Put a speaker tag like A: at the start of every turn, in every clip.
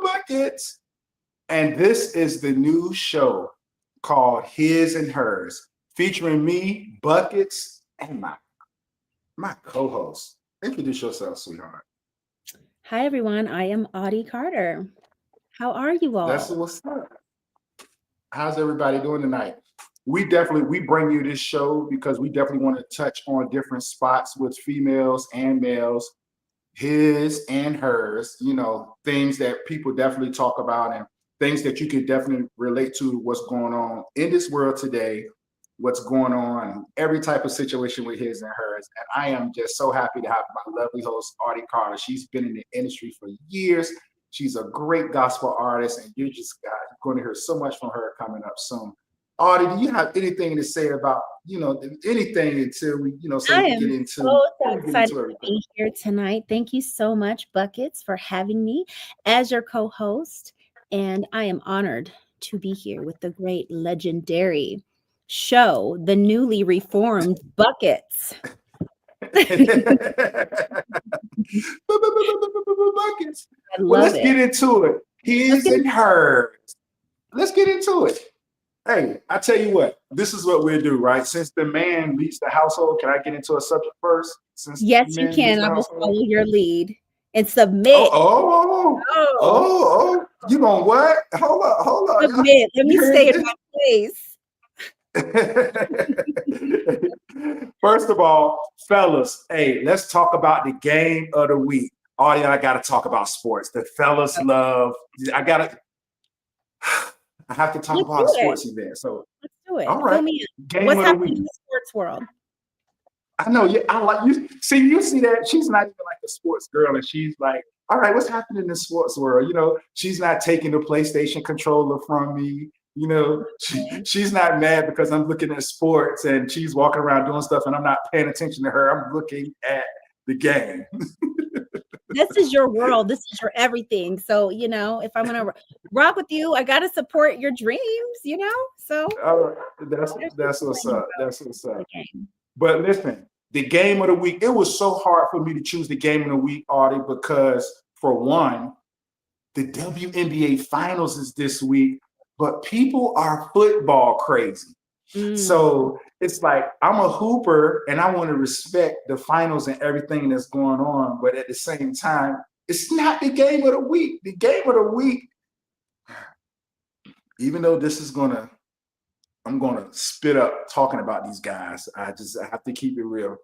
A: Buckets. And this is the new show called Hiz and Herz, featuring me, Buckets, and my co-host. Introduce yourself, sweetheart.
B: Hi, everyone. I am Audie Carter. How are you
A: That's
B: all?
A: what's up. How's everybody doing tonight? We bring you this show because we definitely want to touch on different spots with females and males, his and hers, things that people definitely talk about and things that you can definitely relate to what's going on in this world today, what's going on, every type of situation with his and hers. And I am just so happy to have my lovely host, Audie Carter. She's been in the industry for years. She's a great gospel artist, and you're just going to hear so much from her coming up soon. Audie, do you have anything to say about, anything until we, so
B: I
A: we can
B: am so
A: get
B: excited
A: into
B: to
A: everything?
B: be here tonight. Thank you so much, Buckets, for having me as your co host. And I am honored to be here with the great legendary show, the newly reformed Buckets.
A: Buckets.
B: I
A: Well,
B: love
A: let's
B: it.
A: get into it.
B: Let's
A: His
B: get
A: and hers. Let's get into it. Hey, I tell you what, this is what we'll do, right? Since the man leads the household, can I get into a subject first? Since the
B: Yes, you
A: man leads
B: can.
A: the
B: I will
A: household?
B: follow your lead and
A: Oh,
B: submit.
A: oh,
B: Oh,
A: oh, oh. You going what? Hold up.
B: submit. Let me
A: You heard
B: stay in
A: this?
B: my place.
A: First of all, fellas, hey, let's talk about the game of the week. Audie, I got to talk about sports. The fellas love. I got to. I have to talk
B: Let's
A: about
B: do
A: a
B: it.
A: sports event. So,
B: Let's do it.
A: all
B: Fill
A: right,
B: me in.
A: game
B: What's
A: of the
B: happening
A: week.
B: in the sports world?
A: I know. Yeah, I like you. See, you see that she's not even like a sports girl, and she's like, all right, what's happening in the sports world? She's not taking the PlayStation controller from me.
B: Okay.
A: She's not mad because I'm looking at sports and she's walking around doing stuff and I'm not paying attention to her. I'm looking at the game.
B: This is your world. This is your everything. So, if I'm going to rock with you, I got to support your dreams. So
A: That's
B: there's just
A: that's what's
B: letting you
A: up.
B: know
A: That's what's
B: the
A: up.
B: game.
A: But listen, the game of the week, it was so hard for me to choose the game of the week, Audie, because for one, the WNBA finals is this week, but people are football crazy.
B: Mm.
A: So it's like I'm a hooper and I want to respect the finals and everything that's going on, but at the same time, it's not the game of the week. The game of the week, even though I'm gonna spit up talking about these guys. I have to keep it real.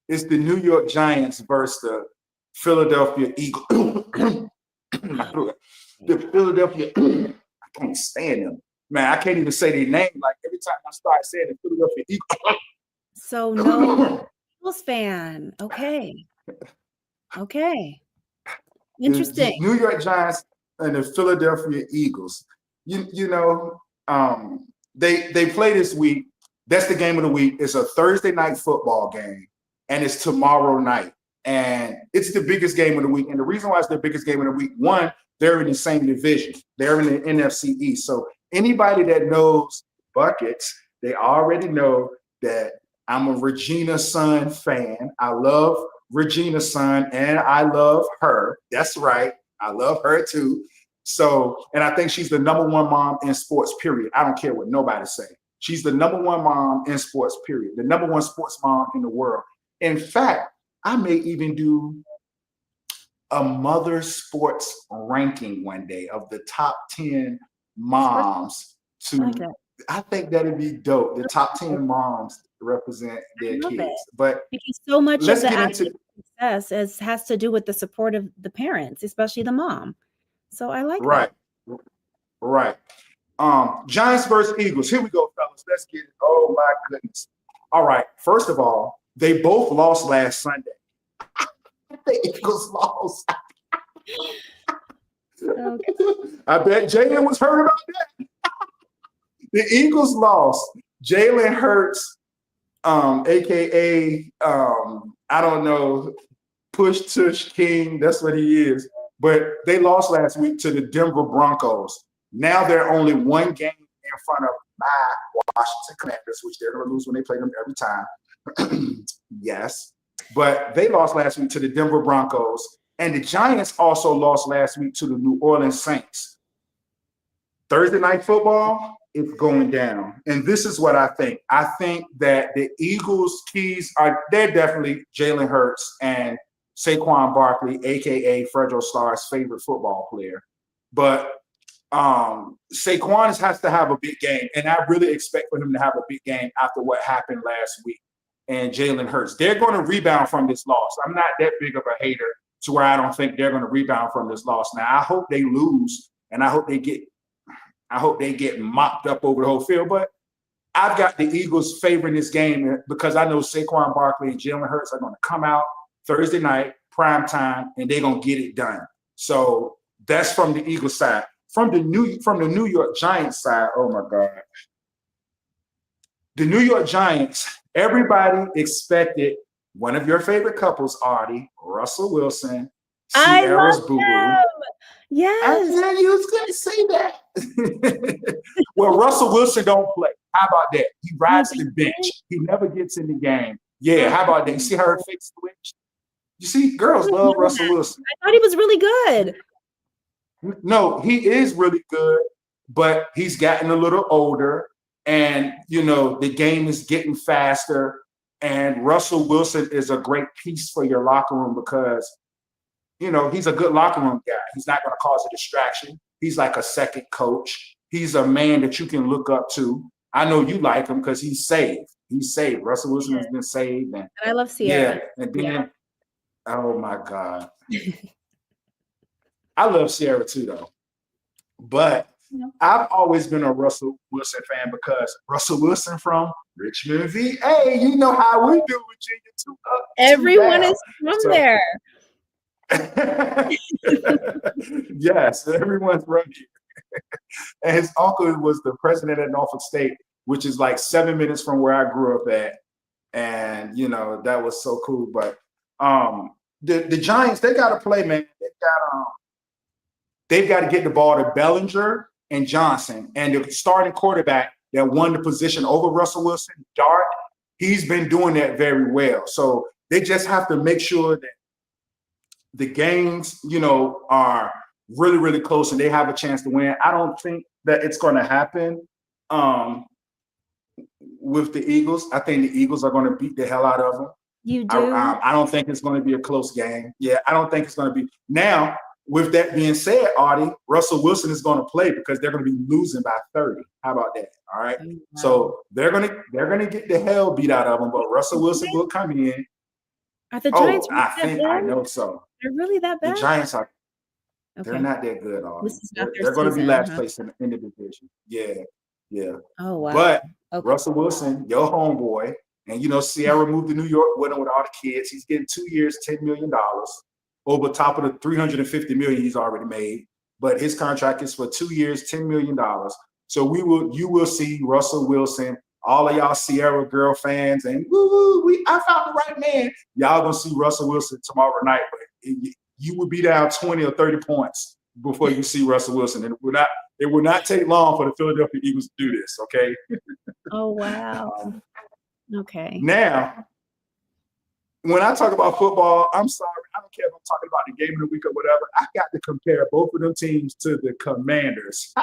A: It's the New York Giants versus the Philadelphia Eagles. The Philadelphia, I can't stand them. Man, I can't even say their name. Like every time I start saying the Philadelphia
B: So, no
A: Eagles,
B: Eagles fan. Okay. Okay.
A: the
B: Interesting.
A: New York Giants and the Philadelphia Eagles. You know, they play this week. That's the game of the week. It's a Thursday night football game, and it's tomorrow night. And it's the biggest game of the week. And the reason why it's the biggest game of the week, one, they're in the same division. They're in the NFC East. So anybody that knows Buckets, they already know that I'm a Regina Sun fan. I love Regina Sun and I love her. That's right. I love her too. So, and I think she's the number one mom in sports, period. I don't care what nobody say. She's the number one mom in sports, period. The number one sports mom in the world. In fact, I may even do a mother sports ranking one day of the top 10
B: Sports.
A: moms
B: I like
A: to,
B: that.
A: I think that'd be dope. The top 10 moms to represent
B: I
A: their
B: love it
A: kids. But
B: because so much of
A: let's
B: the
A: get into
B: athlete success has to do with the support of the parents, especially the mom. So I like
A: right,
B: that.
A: right. Giants versus Eagles. Here we go, fellas. Let's get it. Oh my goodness. All right. First of all, they both lost last Sunday. The Eagles lost.
B: Okay.
A: I bet Jalen was hurt about that. The Eagles lost. Jalen Hurts, aka I don't know, Push Tush King. That's what he is. But they lost last week to the Denver Broncos. Now they're only one game in front of my Washington Commanders, which they're going to lose when they play them every time. Yes. But they lost last week to the Denver Broncos. And the Giants also lost last week to the New Orleans Saints. Thursday night football, it's going down. And this is what I think. I think that the Eagles' keys they're definitely Jalen Hurts and Saquon Barkley, a.k.a. Fredro Starr's favorite football player. But Saquon has to have a big game. And I really expect for him to have a big game after what happened last week. And Jalen Hurts, they're going to rebound from this loss. I'm not that big of a hater to where I don't think they're going to rebound from this loss. Now, I hope they lose, and I hope they get mopped up over the whole field. But I've got the Eagles favoring this game because I know Saquon Barkley and Jalen Hurts are going to come out Thursday night, prime time, and they're going to get it done. So that's from the Eagles side. From the New York Giants side, oh my God. The New York Giants, everybody expected one of your favorite couples, Artie, Russell Wilson, Sierra's boo-boo.
B: Yes.
A: I said you was going to say that. Well, Russell Wilson don't play. How about that? He rides the bench. He never gets in the game. Yeah, how about that? You see her face switch? You see, girls love Russell Wilson.
B: I thought he was really good.
A: No, he is really good, but he's gotten a little older, and, the game is getting faster, and Russell Wilson is a great piece for your locker room because, he's a good locker room guy. He's not going to cause a distraction. He's like a second coach. He's a man that you can look up to. I know you like him because he's saved. He's saved. Russell Wilson has been saved. And
B: I love Sierra.
A: Yeah, and then, oh my God. I love Sierra too, though. But I've always been a Russell Wilson fan because Russell Wilson from Richmond, VA. You know how we do, Virginia.
B: Everyone is from there.
A: Yes, everyone's from here. And his uncle was the president at Norfolk State, which is like 7 minutes from where I grew up at. And, that was so cool. But the Giants, they got to play, man. They've got to get the ball to Bellinger and Johnson. And the starting quarterback that won the position over Russell Wilson, Dart, he's been doing that very well. So they just have to make sure that the games, are really, really close and they have a chance to win. I don't think that it's going to happen with the Eagles. I think the Eagles are going to beat the hell out of them.
B: You do?
A: I don't think it's going to be a close game. Yeah, I don't think it's going to be. Now, with that being said, Artie, Russell Wilson is going to play because they're going to be losing by 30. How about that? All right. Wow. So they're gonna get the hell beat out of them, but Russell Wilson will come in.
B: Are the Giants?
A: I know so.
B: They're really that bad?
A: The Giants are. Okay. They're not that good, Artie. They're going to be last place in the division. Yeah. Oh wow. But Russell Wilson, your homeboy, and Sierra moved to New York with him with all the kids. He's getting 2 years, $10 million. Over top of the $350 million he's already made, but his contract is for 2 years, $10 million. So you will see Russell Wilson, all of y'all Sierra girl fans, and I found the right man. Y'all gonna see Russell Wilson tomorrow night, but you will be down 20 or 30 points before you see Russell Wilson, and it will not take long for the Philadelphia Eagles to do this. Okay.
B: Oh wow. Okay.
A: Now, when I talk about football, I'm sorry. I don't care if I'm talking about the game of the week or whatever. I got to compare both of them teams to the Commanders.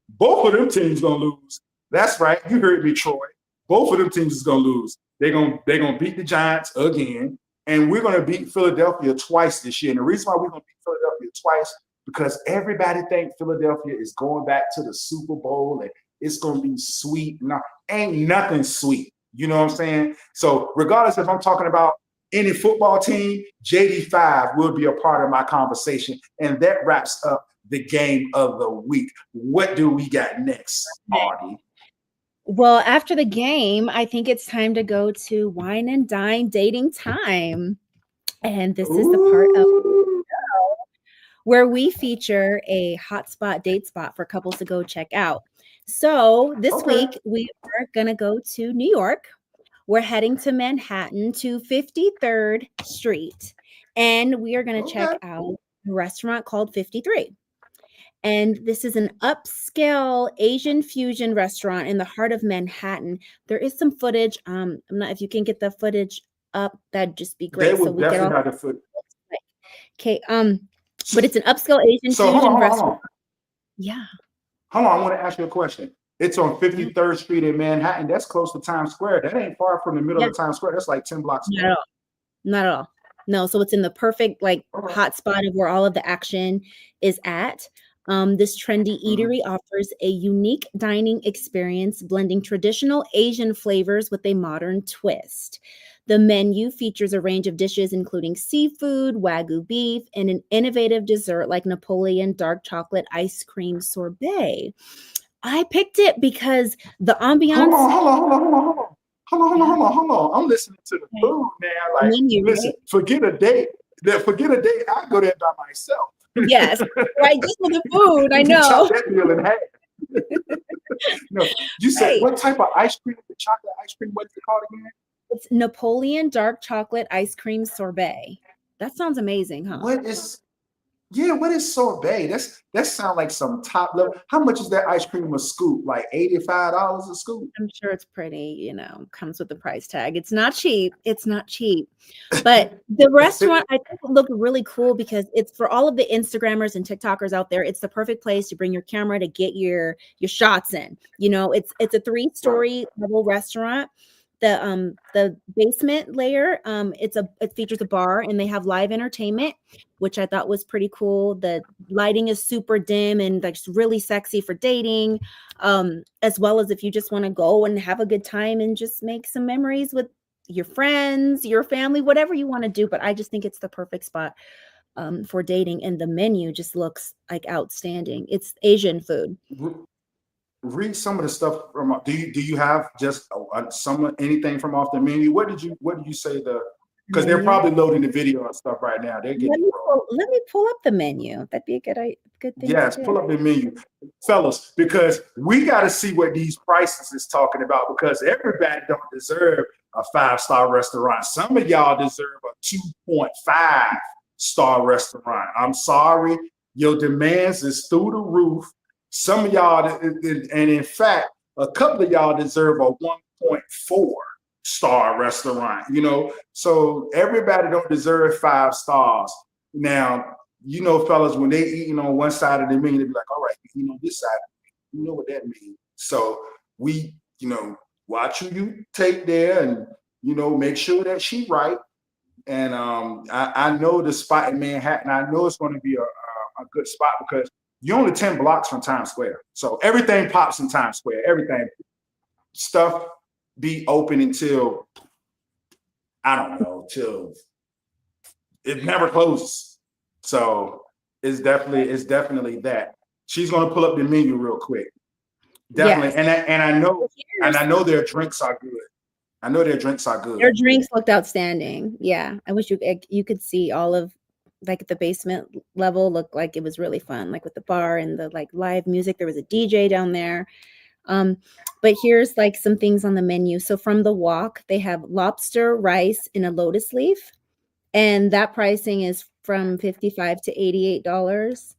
A: Both of them teams going to lose. That's right. You heard me, Troy. Both of them teams is going to lose. They're going to beat the Giants again, and we're going to beat Philadelphia twice this year. And the reason why we're going to beat Philadelphia twice, because everybody thinks Philadelphia is going back to the Super Bowl and it's going to be sweet. No, ain't nothing sweet. You know what I'm saying? So regardless if I'm talking about any football team, JD5 will be a part of my conversation. And that wraps up the game of the week. What do we got next, Artie?
B: Well, after the game, I think it's time to go to Wine and Dine Dating Time. And this is the part of the show where we feature a hotspot date spot for couples to go check out. So this week we are going to go to New York. We're heading to Manhattan to 53rd Street. And we are going to check out a restaurant called 53. And this is an upscale Asian fusion restaurant in the heart of Manhattan. There is some footage. I'm not, if you can get the footage up, that'd just be great.
A: They will definitely have the footage.
B: Okay,
A: So,
B: but it's an upscale Asian
A: so hold on,
B: fusion
A: hold on, hold
B: restaurant.
A: on.
B: Yeah.
A: Hold on, I want to ask you a question. It's on
B: Mhm.
A: 53rd Street in Manhattan. That's close to Times Square. That ain't far from the middle
B: Yeah,
A: of Times Square. That's like 10 blocks
B: not
A: away.
B: at all. Not at all. No, so it's in the perfect, like,
A: All right.
B: hot spot of where all of the action is at. This trendy
A: Mhm.
B: eatery offers a unique dining experience, blending traditional Asian flavors with a modern twist. The menu features a range of dishes, including seafood, wagyu beef, and an innovative dessert like Napoleon dark chocolate ice cream sorbet. I picked it because the
A: Hold
B: ambiance.
A: on, hold on, hold on, hold on, hold on. Hold on, hold on,
B: Yeah,
A: hold on, hold on. I'm listening to the
B: okay.
A: food now.
B: The
A: Like,
B: menu,
A: listen,
B: right?
A: forget a date. Forget a date. I go there by myself.
B: Yes, right, just for the food, I
A: You can chop
B: know.
A: that meal in half. No, you said
B: Right.
A: what type of ice cream? The chocolate ice cream. What's it called again?
B: It's Napoleon dark chocolate ice cream sorbet. That sounds amazing, huh?
A: What is? Yeah, what is sorbet? That sound like some top level. How much is that ice cream a scoop? Like $85 a scoop?
B: I'm sure it's pretty, comes with the price tag. It's not cheap. It's not cheap. But the restaurant, I think, would look really cool because it's for all of the Instagrammers and TikTokers out there. It's the perfect place to bring your camera to get your shots in. It's a
A: Right.
B: three-story level restaurant. The basement layer, it features a bar and they have live entertainment, which I thought was pretty cool. The lighting is super dim and like really sexy for dating, as well as if you just want to go and have a good time and just make some memories with your friends, your family, whatever you want to do. But I just think it's the perfect spot for dating, and the menu just looks like outstanding. It's Asian food.
A: Read some of the stuff from. Do you have just some anything from off the menu? What did you say the? Because they're
B: Menu.
A: probably loading the video and stuff right now. They're getting
B: Let
A: it
B: me
A: rolling.
B: pull up the menu. That'd be a good thing to
A: Yes,
B: do.
A: pull up the menu, fellas, because we got to see what these prices is talking about. Because everybody don't deserve a 5-star restaurant. Some of y'all deserve a 2.5-star restaurant. I'm sorry, your demands is through the roof. Some of y'all, and in fact, a couple of y'all deserve a 1.4-star restaurant. So everybody don't deserve 5 stars. Now, fellas, when they eating on one side of the menu, they be like, all right, we eating on this side. You know what that means. So we, watch who you take there and, make sure that she right. And I know the spot in Manhattan, I know it's going to be a good spot because you're only 10 blocks from Times Square. So everything pops in Times Square. Everything. Stuff be open until, I don't know, till it never closes. So it's definitely that. She's gonna pull up the menu real quick.
B: Yes.
A: Definitely, and I know
B: Here's
A: their drinks are good. I know their drinks are
B: Their
A: good.
B: drinks looked outstanding. Yeah, I wish you could see all of, like, the basement level looked like it was really fun, like with the bar and the like live music. There was a DJ down there. Um, but here's like some things on the menu. So from the walk, they have lobster rice in a lotus leaf, and that pricing is from $55 to $88.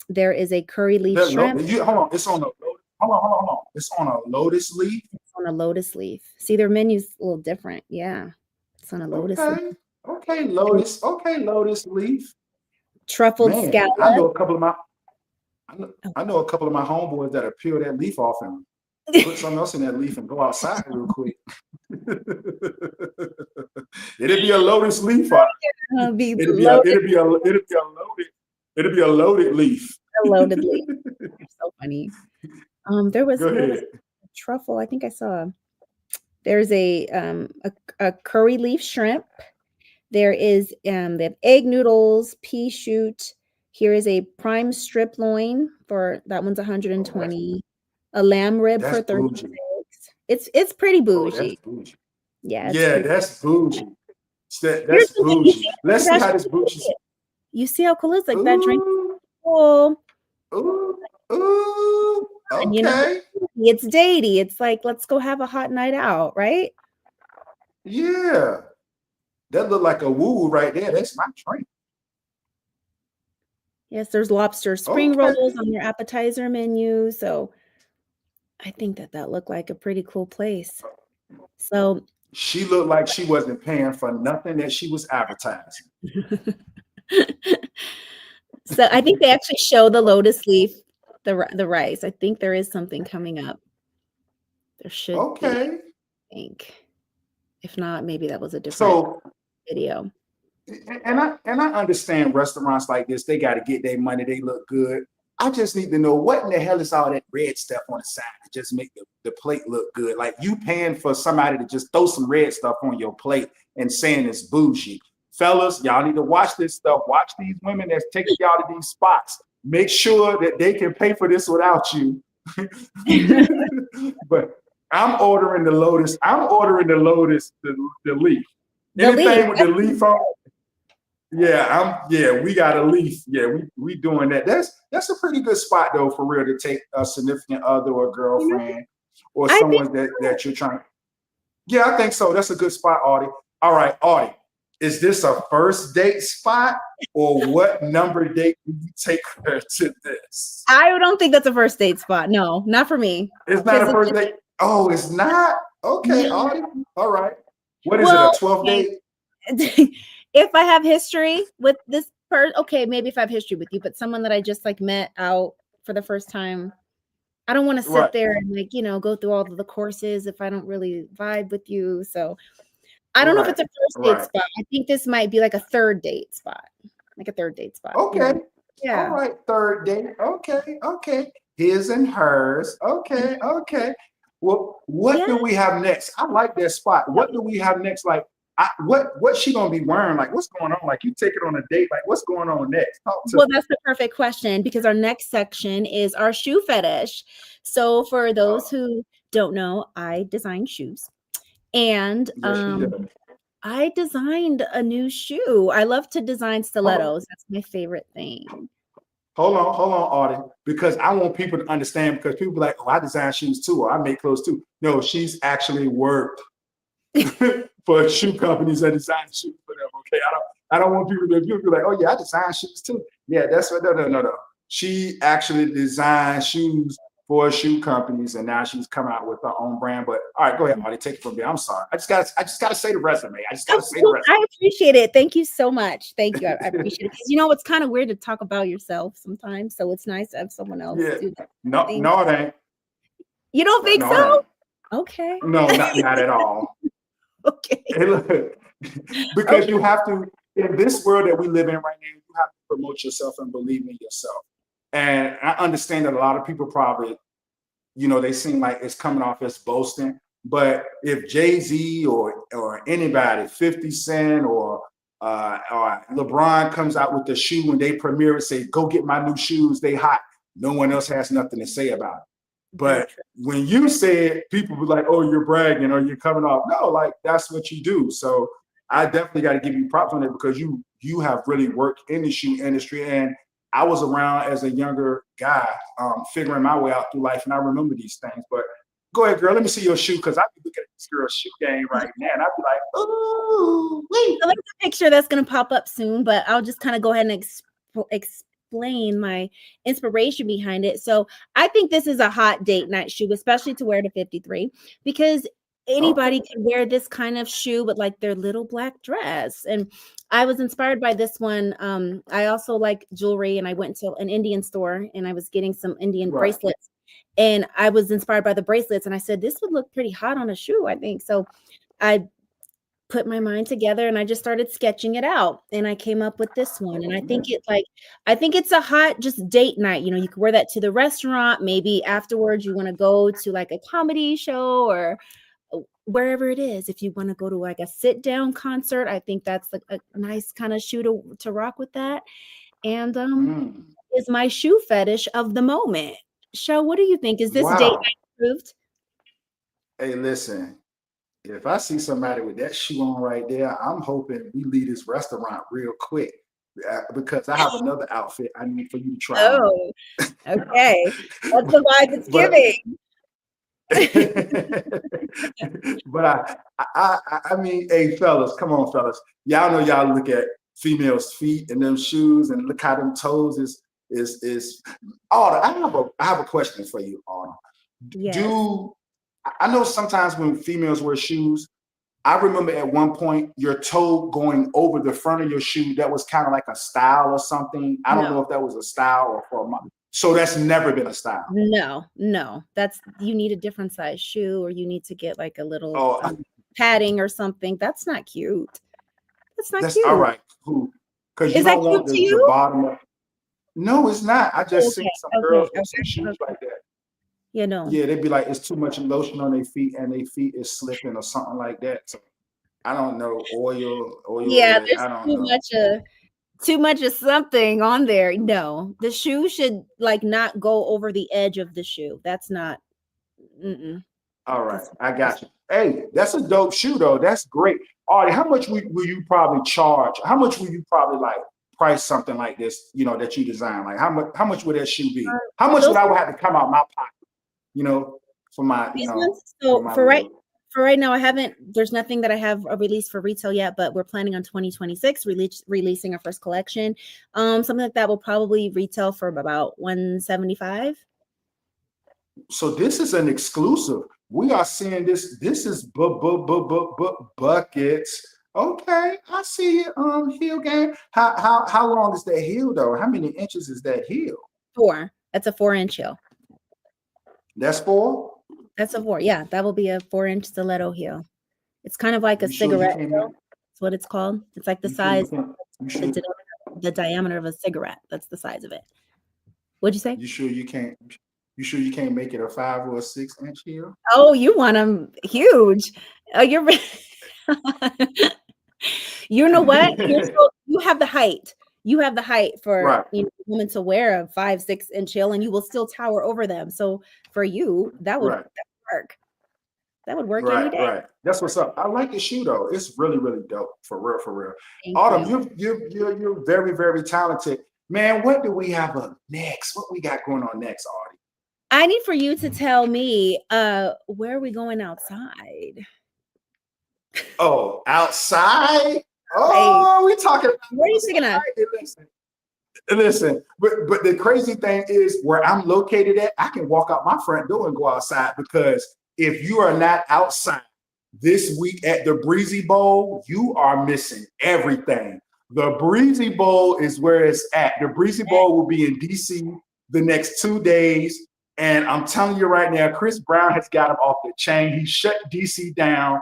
B: There is a curry leaf shrimp
A: Hold on. Hold on. It's on a lotus leaf.
B: on a lotus leaf. See, their menu's a little different. Yeah, it's on a lotus leaf.
A: Okay. Okay, lotus. Okay, lotus leaf.
B: Truffled
A: Man, I
B: scallop.
A: know a couple of my I know a couple of my homeboys that'll peel that leaf off and put something else in that leaf and go outside real quick. It'd be a lotus leaf.
B: Be
A: It'd be a
B: loaded,
A: it'd be a it'd be a loaded it'd be a loaded leaf.
B: a loaded leaf. You're so funny. There was
A: Go
B: what was
A: ahead.
B: it? Truffle. I think I saw. There's a curry leaf shrimp. There is they have egg noodles, pea shoot. Here is a prime strip loin for that one's
A: Oh, that's
B: 120. A lamb rib
A: that's
B: for
A: bougie.
B: 36. It's pretty
A: Oh, that's
B: bougie.
A: bougie.
B: Yeah, it's
A: Yeah,
B: pretty.
A: that's bougie.
B: Here's
A: That's
B: the thing. You see
A: bougie.
B: how
A: Let's see how
B: professional
A: this bougie.
B: it is? You see how cool it is? Like that drink is
A: Ooh,
B: cool.
A: ooh, ooh.
B: And
A: Okay.
B: it's datey. It's like, let's go have a hot night out, right?
A: Yeah. That look like a woo right there. That's my drink.
B: Yes, there's lobster spring
A: Okay.
B: rolls on your appetizer menu. So I think that looked like a pretty cool place. So
A: She looked like she wasn't paying for nothing that she was advertising.
B: So I think they actually show the lotus leaf, the rice. I think there is something coming up. There should be,
A: Okay.
B: I think. If not, maybe that was a different
A: So
B: video.
A: and I understand restaurants like this, they got to get their money, they look good. I just need to know what in the hell is all that red stuff on the side to just make the plate look good. Like you paying for somebody to just throw some red stuff on your plate and saying it's bougie. Fellas, y'all need to watch this stuff. Watch these women that's taking y'all to these spots. Make sure that they can pay for this without you. But I'm ordering the lotus. The leaf.
B: The leaf.
A: Anything with the leaf on. Yeah, we got a leaf. Yeah, we doing that. That's a pretty good spot though, for real, to take a significant other or girlfriend or
B: I think
A: someone that you're trying. Yeah, I think so. That's a good spot, Audie. All right, Audie. Is this a first date spot, or what number date do you take her to this?
B: I don't think that's a first date spot. No, not for me.
A: It's not a first date. Oh, it's not? Okay,
B: No.
A: Audie. All right. What is
B: Well,
A: it, a 12th date?
B: if I have history with this person, okay, maybe if I have history with you, but someone that I just like met out for the first time, I don't want to sit
A: Right.
B: there and like, go through all of the courses if I don't really vibe with you. So I don't know if
A: Right.
B: it's a first date spot. I think this might be like a third date spot. Like a third date spot.
A: Okay.
B: Yeah.
A: All right. Third date. Okay. His and hers. Okay. Well, what do we have next? I like that spot. What do we have next? Like, what's she gonna be wearing? Like, what's going on? Like, you take it on a date. Like, what's going on next?
B: Well, that's the perfect question, because our next section is our shoe fetish. So for those who don't know, I design shoes. And I designed a new shoe. I love to design stilettos. That's my favorite thing.
A: Hold on, Audie, because I want people to understand, because people be like, oh, I design shoes too, or I make clothes too. No, she's actually worked for shoe companies and design shoes for them. Okay. I don't want people to be like, oh yeah, I design shoes too. Yeah, that's what no. She actually designed shoes for shoe companies, and now she's coming out with her own brand. But all right, go ahead, Audie, take it from there. I'm sorry. I just gotta say the resume.
B: I appreciate it. Thank you so much. Thank you. I appreciate it. Because it's kind of weird to talk about yourself sometimes. So it's nice to have someone else do that.
A: No, it ain't.
B: You don't think so? Okay.
A: No, not at all.
B: Okay.
A: Hey, look, because you have to, in this world that we live in right now, you have to promote yourself and believe in yourself. And I understand that a lot of people probably, they seem like it's coming off as boasting. But if Jay-Z or anybody, 50 Cent or LeBron comes out with the shoe and they premiere it, say, go get my new shoes, they hot. No one else has nothing to say about it. But when you say it, people be like, oh, you're bragging or you're coming off. No, like that's what you do. So I definitely got to give you props on it, because you have really worked in the shoe industry. And I was around as a younger guy, figuring my way out through life, and I remember these things. But go ahead, girl, let me see your shoe, because I be looking at this girl's shoe game right now, and I'd be like, ooh, wait.
B: So there's a picture that's going to pop up soon, but I'll just kind of go ahead and explain my inspiration behind it. So I think this is a hot date night shoe, especially to wear to 53, because anybody can wear this kind of shoe with like their little black dress. And I was inspired by this one. I also like jewelry, and I went to an Indian store and I was getting some Indian bracelets, and I was inspired by the bracelets, and I said, this would look pretty hot on a shoe, I think. So I put my mind together and I just started sketching it out, and I came up with this one. And I think it's a hot just date night. You can wear that to the restaurant. Maybe afterwards you want to go to like a comedy show or wherever it is. If you want to go to like a sit down concert, I think that's a nice kind of shoe to rock with that. And is my shoe fetish of the moment. Sho, what do you think? Is this date night approved?
A: Hey, listen. If I see somebody with that shoe on right there, I'm hoping we leave this restaurant real quick, because I have another outfit I need for you to try.
B: Oh, okay. That's the vibe it's giving.
A: But I mean, hey, fellas, come on, fellas. Y'all know y'all look at females' feet and them shoes and look how them toes is. Oh, I have a question for you, Anna.
B: Yes.
A: I know sometimes when females wear shoes, I remember at one point your toe going over the front of your shoe. That was kind of like a style or something. I don't
B: No,
A: know if that was a style or for a month. So that's never been a style.
B: no. That's you need a different size shoe, or you need to get like a little
A: Oh,
B: padding or something. That's not cute. That's not
A: that's all
B: cute.
A: right. Cool. Because you
B: Is that
A: don't
B: cute
A: want
B: to
A: the
B: you?
A: bottom of. No, it's not. I just seen
B: Okay,
A: some
B: okay,
A: girls with some shoes
B: okay.
A: like that.
B: You know.
A: Yeah, they'd be like, it's too much lotion on their feet, and their feet is slipping or something like that. So I don't know, oil,
B: Yeah,
A: red.
B: there's
A: I don't know.
B: too much of something on there. No, the shoe should like not go over the edge of the shoe. That's not. Mm-mm.
A: All right,
B: That's,
A: I got you. Hey, that's a dope shoe though. That's great. All right, how much will you probably charge? How much will you probably like price something like this? That you design. Like how much would that shoe be? How much would
B: those
A: I would have to come out my pocket? For my
B: these ones.
A: for
B: So
A: my
B: for
A: little.
B: right now, I haven't. There's nothing that I have a release for retail yet, but we're planning on 2026 releasing our first collection. Something like that will probably retail for about 175.
A: So this is an exclusive. We are seeing this. This is buckets. Okay, I see it. Heel game. How long is that heel though? How many inches is that heel?
B: 4. That's a 4-inch heel.
A: That's 4.
B: That's a 4. Yeah, that will be a 4-inch stiletto heel. It's kind of like a
A: You sure you
B: cigarette
A: can't
B: heel.
A: make?
B: That's what it's called. It's like the
A: You sure you
B: size,
A: can't? You
B: the,
A: sure?
B: di- the diameter of a cigarette. That's the size of it. What'd you say?
A: You sure you can't? You sure you can't make it a 5 or a 6 inch heel?
B: Oh, you want them huge. Oh, you're you know what? You have the height. You have the height for
A: Right,
B: women to wear a 5-6 inch heel, and you will still tower over them. So for you,
A: right,
B: that would work. That would work any
A: right,
B: day.
A: right. That's what's up. I like the shoe though. It's really, really dope. For real, for real.
B: Thank
A: Autumn,
B: you.
A: you're very, very talented. Man, what do we have up next? What we got going on next, Audie?
B: I need for you to tell me where are we going outside?
A: Oh, outside?
B: Hey,
A: Oh, we talking about
B: where are you taking us?
A: outside. Hey, listen. But the crazy thing is where I'm located at, I can walk out my front door and go outside because if you are not outside this week at the Breezy Bowl, you are missing everything. The Breezy Bowl is where it's at. The Breezy Bowl will be in DC the next 2 days. And I'm telling you right now, Chris Brown has got him off the chain. He shut DC down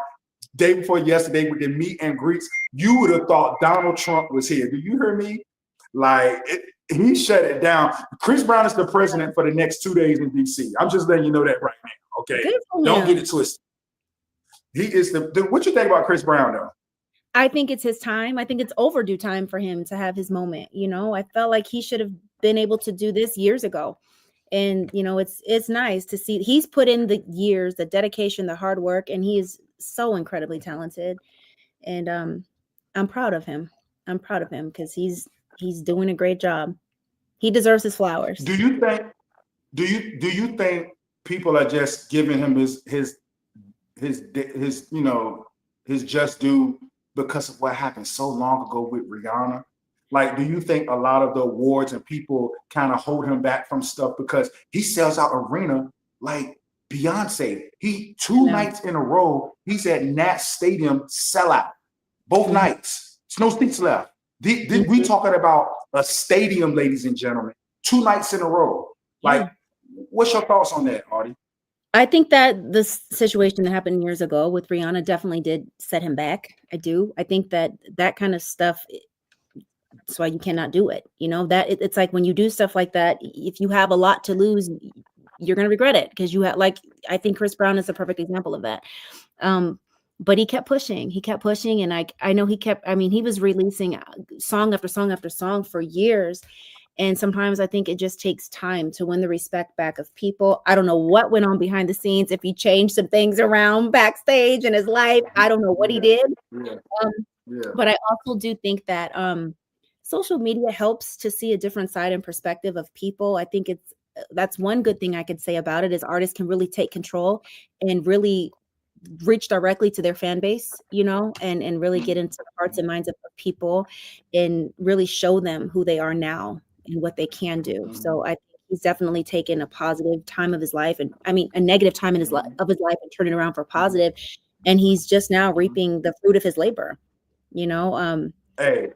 A: day before yesterday with the meet and greets. You would have thought Donald Trump was here. Do you hear me? He shut it down. Chris Brown is the president for the next 2 days in DC. I'm just letting you know that right now. Okay,
B: Good for
A: don't get
B: him.
A: it twisted. He is what you think about Chris Brown though?
B: I think it's his time. I think it's overdue time for him to have his moment. I felt like he should have been able to do this years ago. And it's nice to see he's put in the years, the dedication, the hard work, and he is so incredibly talented. And I'm proud of him. I'm proud of him because he's doing a great job. He deserves his flowers.
A: Do you think people are just giving him his just due because of what happened so long ago with Rihanna? Like, do you think a lot of the awards and people kind of hold him back from stuff because he sells out arena like Beyonce? He 2 nights in a row, he's at Nat Stadium sellout. Both nights. There's no seats left. We talking about a stadium, ladies and gentlemen, 2 nights in a row. Like, what's your thoughts on that, Audie?
B: I think that the situation that happened years ago with Rihanna definitely did set him back. I do. I think that kind of stuff, that's why you cannot do it. It's like when you do stuff like that, if you have a lot to lose, you're going to regret it because you have I think Chris Brown is a perfect example of that. But he kept pushing. And I know he was releasing song after song after song for years. And sometimes I think it just takes time to win the respect back of people. I don't know what went on behind the scenes. If he changed some things around backstage in his life, I don't know what he did. But I also do think that social media helps to see a different side and perspective of people. I think that's one good thing I could say about it is artists can really take control and really reach directly to their fan base, and really get into the hearts and minds of people and really show them who they are now and what they can do. So I think he's definitely taken a positive time of his life, and a negative time in his life and turn it around for positive. and he's just now reaping the fruit of his labor, you know.
A: Hey,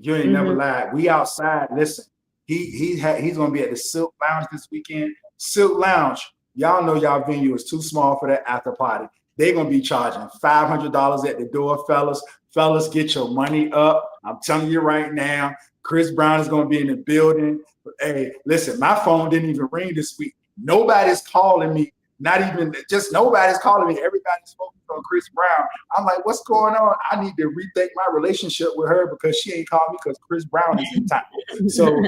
A: you ain't never
B: Mhm.
A: lied. We outside. Listen, he's gonna be at the Silk Lounge this weekend. Silk Lounge. Y'all know y'all venue is too small for that after party. They're gonna be charging $500 at the door, fellas. Fellas, get your money up. I'm telling you right now. Chris Brown is gonna be in the building. Hey, listen, my phone didn't even ring this week. Nobody's calling me. Not even just nobody's calling me. Everybody's focused on Chris Brown. I'm like, what's going on? I need to rethink my relationship with her because she ain't called me because Chris Brown is in town. So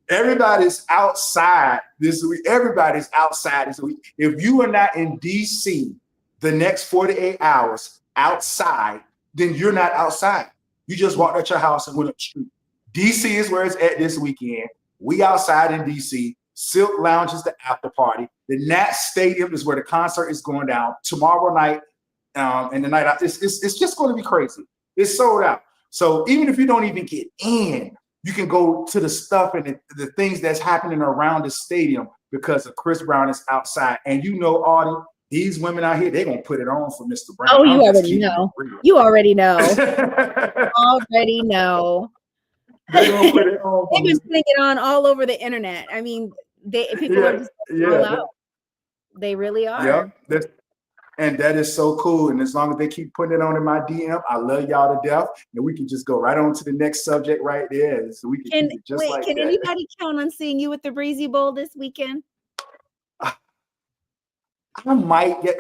A: everybody's outside this week. Everybody's outside this week. If you are not in DC the next 48 hours outside, then you're not outside. You just walked out your house and went up the street. DC is where it's at this weekend. We outside in DC. Silk Lounge is the after party. The Nat Stadium is where the concert is going down tomorrow night. And the night out, it's just going to be crazy. It's sold out. So even if you don't even get in, you can go to the stuff and the things that's happening around the stadium because of Chris Brown is outside. And you know, Audie, these women out here, they're going to put it on for Mr. Brown.
B: Oh, you already know. You already know. Already know.
A: They're going to put it on.
B: They've been putting it on all over the internet. I mean, people are just all out. They really are.
A: Yeah, and that is so cool. And as long as they keep putting it on in my DM, I love y'all to death. And we can just go right on to the next subject right there. So we can keep it just like
B: can
A: that.
B: Anybody count on seeing you at the Breezy Bowl this weekend?
A: I might get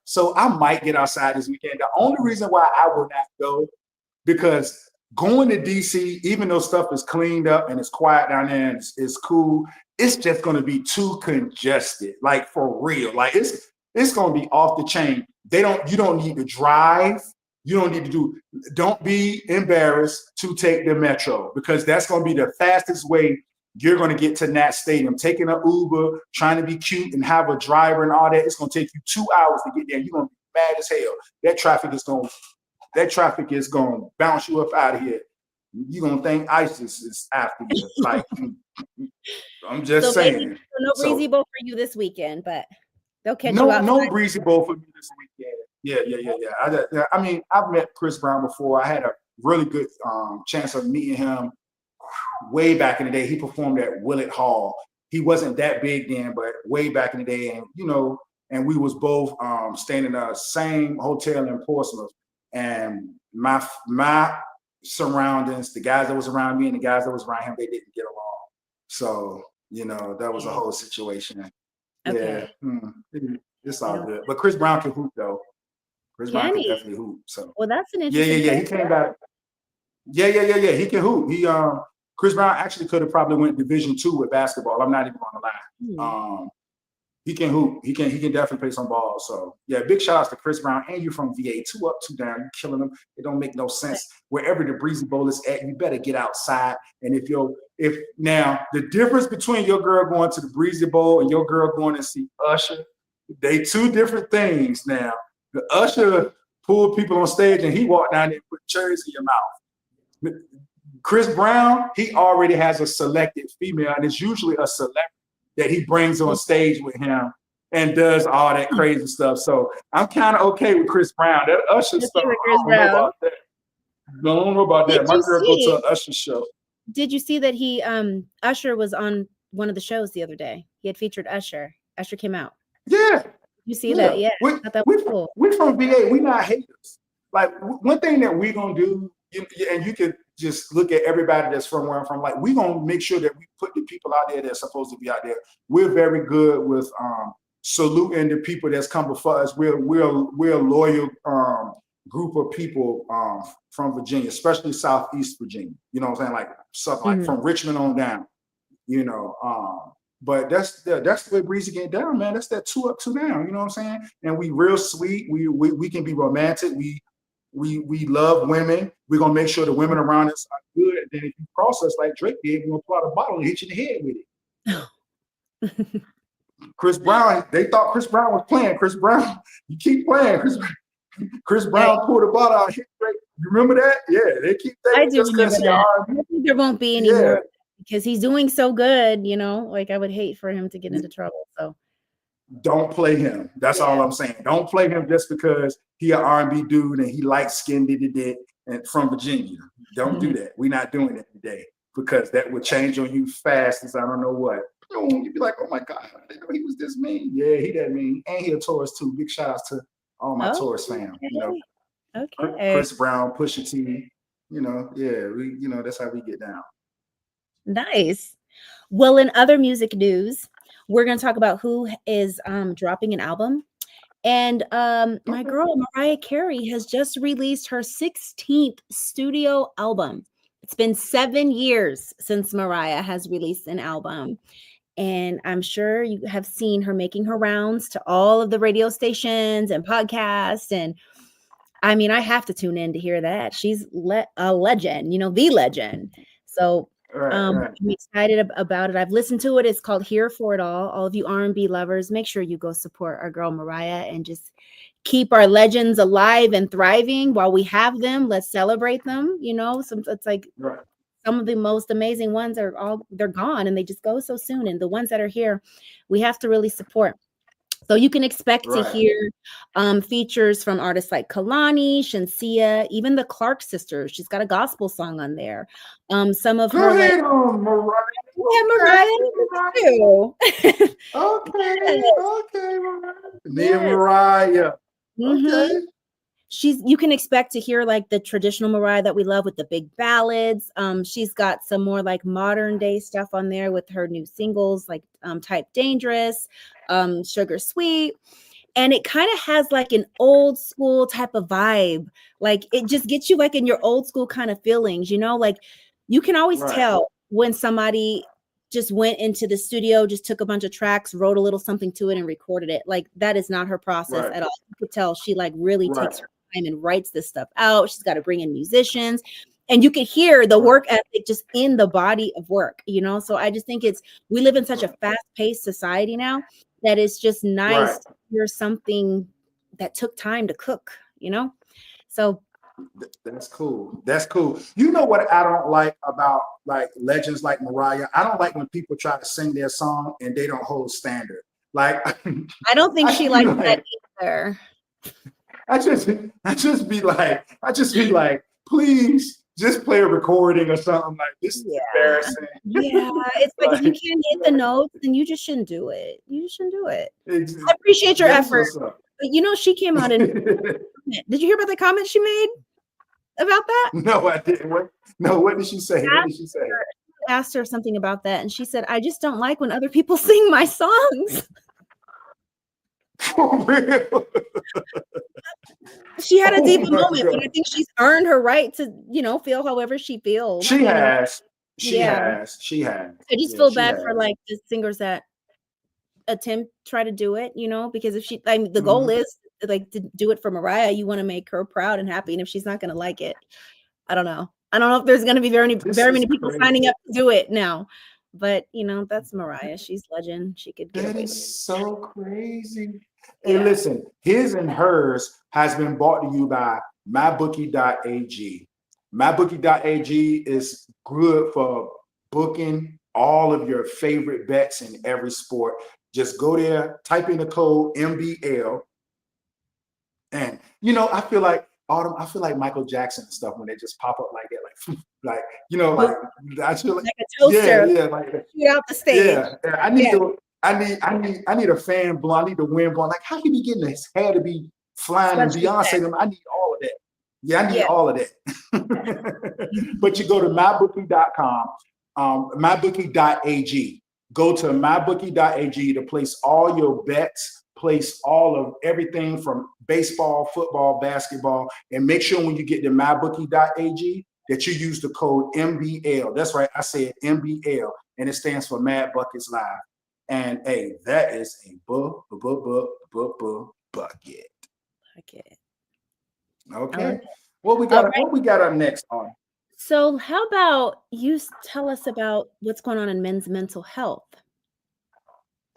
A: So I might get outside this weekend. The only reason why I will not go, because going to DC, even though stuff is cleaned up and it's quiet down there and it's cool, it's just going to be too congested. Like for real. Like it's going to be off the chain. You don't need to drive. You don't need to don't be embarrassed to take the metro, because that's going to be the fastest way you're going to get to Nat Stadium. Taking an Uber, trying to be cute and have a driver and all that, it's going to take you 2 hours to get there. You're going to be mad as hell. That traffic is going to bounce you up out of here. You're going to think ISIS is after you. Like, I'm just saying.
B: No Breezy Bowl for you this weekend, but they'll catch you outside.
A: No Breezy Bowl for me this weekend. Yeah. I mean, I've met Chris Brown before. I had a really good chance of meeting him way back in the day. He performed at Willett Hall. He wasn't that big then, but way back in the day. And, and we was both staying in the same hotel in Portsmouth. And my surroundings, the guys that was around me and the guys that was around him, they didn't get along. So, that was a whole situation.
B: Okay.
A: Yeah. It's all good. But Chris Brown can hoop, though. Chris Brown can definitely hoop. So.
B: Well, that's an interesting.
A: Yeah. He came back. Yeah. He can hoop. Chris Brown actually could have probably went Division II with basketball. I'm not even on the line. He can hoop. He can definitely play some ball. So yeah, big shout outs to Chris Brown. And you from VA, 2 up, 2 down. You killing them. It don't make no sense. Wherever the Breezy Bowl is at, you better get outside. And if now the difference between your girl going to the Breezy Bowl and your girl going to see Usher, they 2 different things. Now the Usher pulled people on stage and he walked down there and put cherries in your mouth. Chris Brown, he already has a selected female, and it's usually a celebrity that he brings on stage with him and does all that crazy stuff. So I'm kind of okay with Chris Brown. That Usher stuff, I don't know about that. I don't know about that. My girl go to an Usher show.
B: Did you see that he Usher was on one of the shows the other day? He had featured Usher. Usher came out.
A: Yeah.
B: You see that? Yeah.
A: We from VA. We not haters. Like one thing that we gonna do, and you can just look at everybody that's from where I'm from. Like, we're going to make sure that we put the people out there that's supposed to be out there. We're very good with saluting the people that's come before us. We're a loyal group of people from Virginia, especially Southeast Virginia. You know what I'm saying? Like something like from Richmond on down. But that's the way Breezy get down, man. That's that 2 up, 2 down. You know what I'm saying? And we real sweet. We can be romantic. We love women. We're gonna make sure the women around us are good. And then if you cross us like Drake did, we're gonna pull out a bottle and hit you in the head with it. Chris Brown, they thought Chris Brown was playing. Chris Brown, you keep playing. Chris Brown pulled a bottle out, hit Drake. You remember that? Yeah, they keep that.
B: I do remember that. There won't be any more because he's doing so good. Like I would hate for him to get into trouble. So
A: don't play him. That's all I'm saying. Don't play him just because he an R&B dude and he light skinned and from Virginia. Don't do that. We're not doing it today because that would change on you fast as I don't know what. You'd be like, oh my God, I didn't know he was this mean. Yeah, he that mean. And he a Taurus too. Big shout outs to all my Taurus fam.
B: Okay.
A: Chris Brown, Pusha T. That's how we get down.
B: Nice. Well, in other music news, we're going to talk about who is dropping an album. And my girl, Mariah Carey, has just released her 16th studio album. It's been 7 years since Mariah has released an album. And I'm sure you have seen her making her rounds to all of the radio stations and podcasts. And I mean, I have to tune in to hear that. She's a legend, the legend. So I'm excited about it. I've listened to it. It's called Here for It All. All of you R&B lovers, make sure you go support our girl Mariah and just keep our legends alive and thriving while we have them. Let's celebrate them. It's like some of the most amazing ones they're gone and they just go so soon. And the ones that are here, we have to really support. So you can expect to hear features from artists like Kalani, Shansia, even the Clark sisters. She's got a gospel song on there. Some of her
A: Mariah.
B: Yeah, Mariah too.
A: Okay, Mariah. Okay.
B: You can expect to hear like the traditional Mariah that we love with the big ballads. She's got some more like modern day stuff on there with her new singles like Type Dangerous, Sugar Sweet. And it kind of has like an old school type of vibe. Like it just gets you like in your old school kind of feelings, like you can always tell when somebody just went into the studio, just took a bunch of tracks, wrote a little something to it and recorded it. Like that is not her process at all. You could tell she like really takes her time and writes this stuff out. She's got to bring in musicians and you could hear the work ethic just in the body of work, So I just think we live in such a fast paced society now that it's just nice to hear something that took time to cook, So
A: that's cool. That's cool. You know what I don't like about like legends like Mariah? I don't like when people try to sing their song and they don't hold standard. Like
B: I don't think she likes that either.
A: I just be like, please just play a recording or something like this is embarrassing.
B: Yeah, it's like if you can't hit the notes, then you just shouldn't do it. You shouldn't do it. I appreciate your effort. But she came out and did you hear about the comment she made about that?
A: No, I didn't. What did she say?
B: I asked her something about that, and she said, "I just don't like when other people sing my songs."
A: For real?
B: She had a deep moment, but I think she's earned her right to, feel however she feels.
A: She has. She has. I
B: just feel bad for like the singers that try to do it, because if the goal is like to do it for Mariah, you want to make her proud and happy. And if she's not going to like it, I don't know if there's going to be very many people signing up to do it now. But that's Mariah. She's legend. She could get away with it.
A: That is so crazy. Hey, listen, Hiz and Herz has been brought to you by mybookie.ag. Mybookie.ag is good for booking all of your favorite bets in every sport. Just go there, type in the code MBL. And I feel like Michael Jackson and stuff when they just pop up like that, like I feel like
B: a toaster.
A: Like
B: shoot out the stage.
A: Yeah. I need a fan blowing. I need the wind blowing. Like how he be getting his hair to be flying and Beyonce them? I need all of that. Yeah, I need all of that. But you go to mybookie.com, mybookie.ag. Go to mybookie.ag to place all your bets, place all of everything from baseball, football, basketball, and make sure when you get to mybookie.ag that you use the code MBL. That's right, I said MBL, and it stands for Mad Buckets Live. And hey, that is a bucket. Okay. What we got up next on?
B: So how about you tell us about what's going on in men's mental health?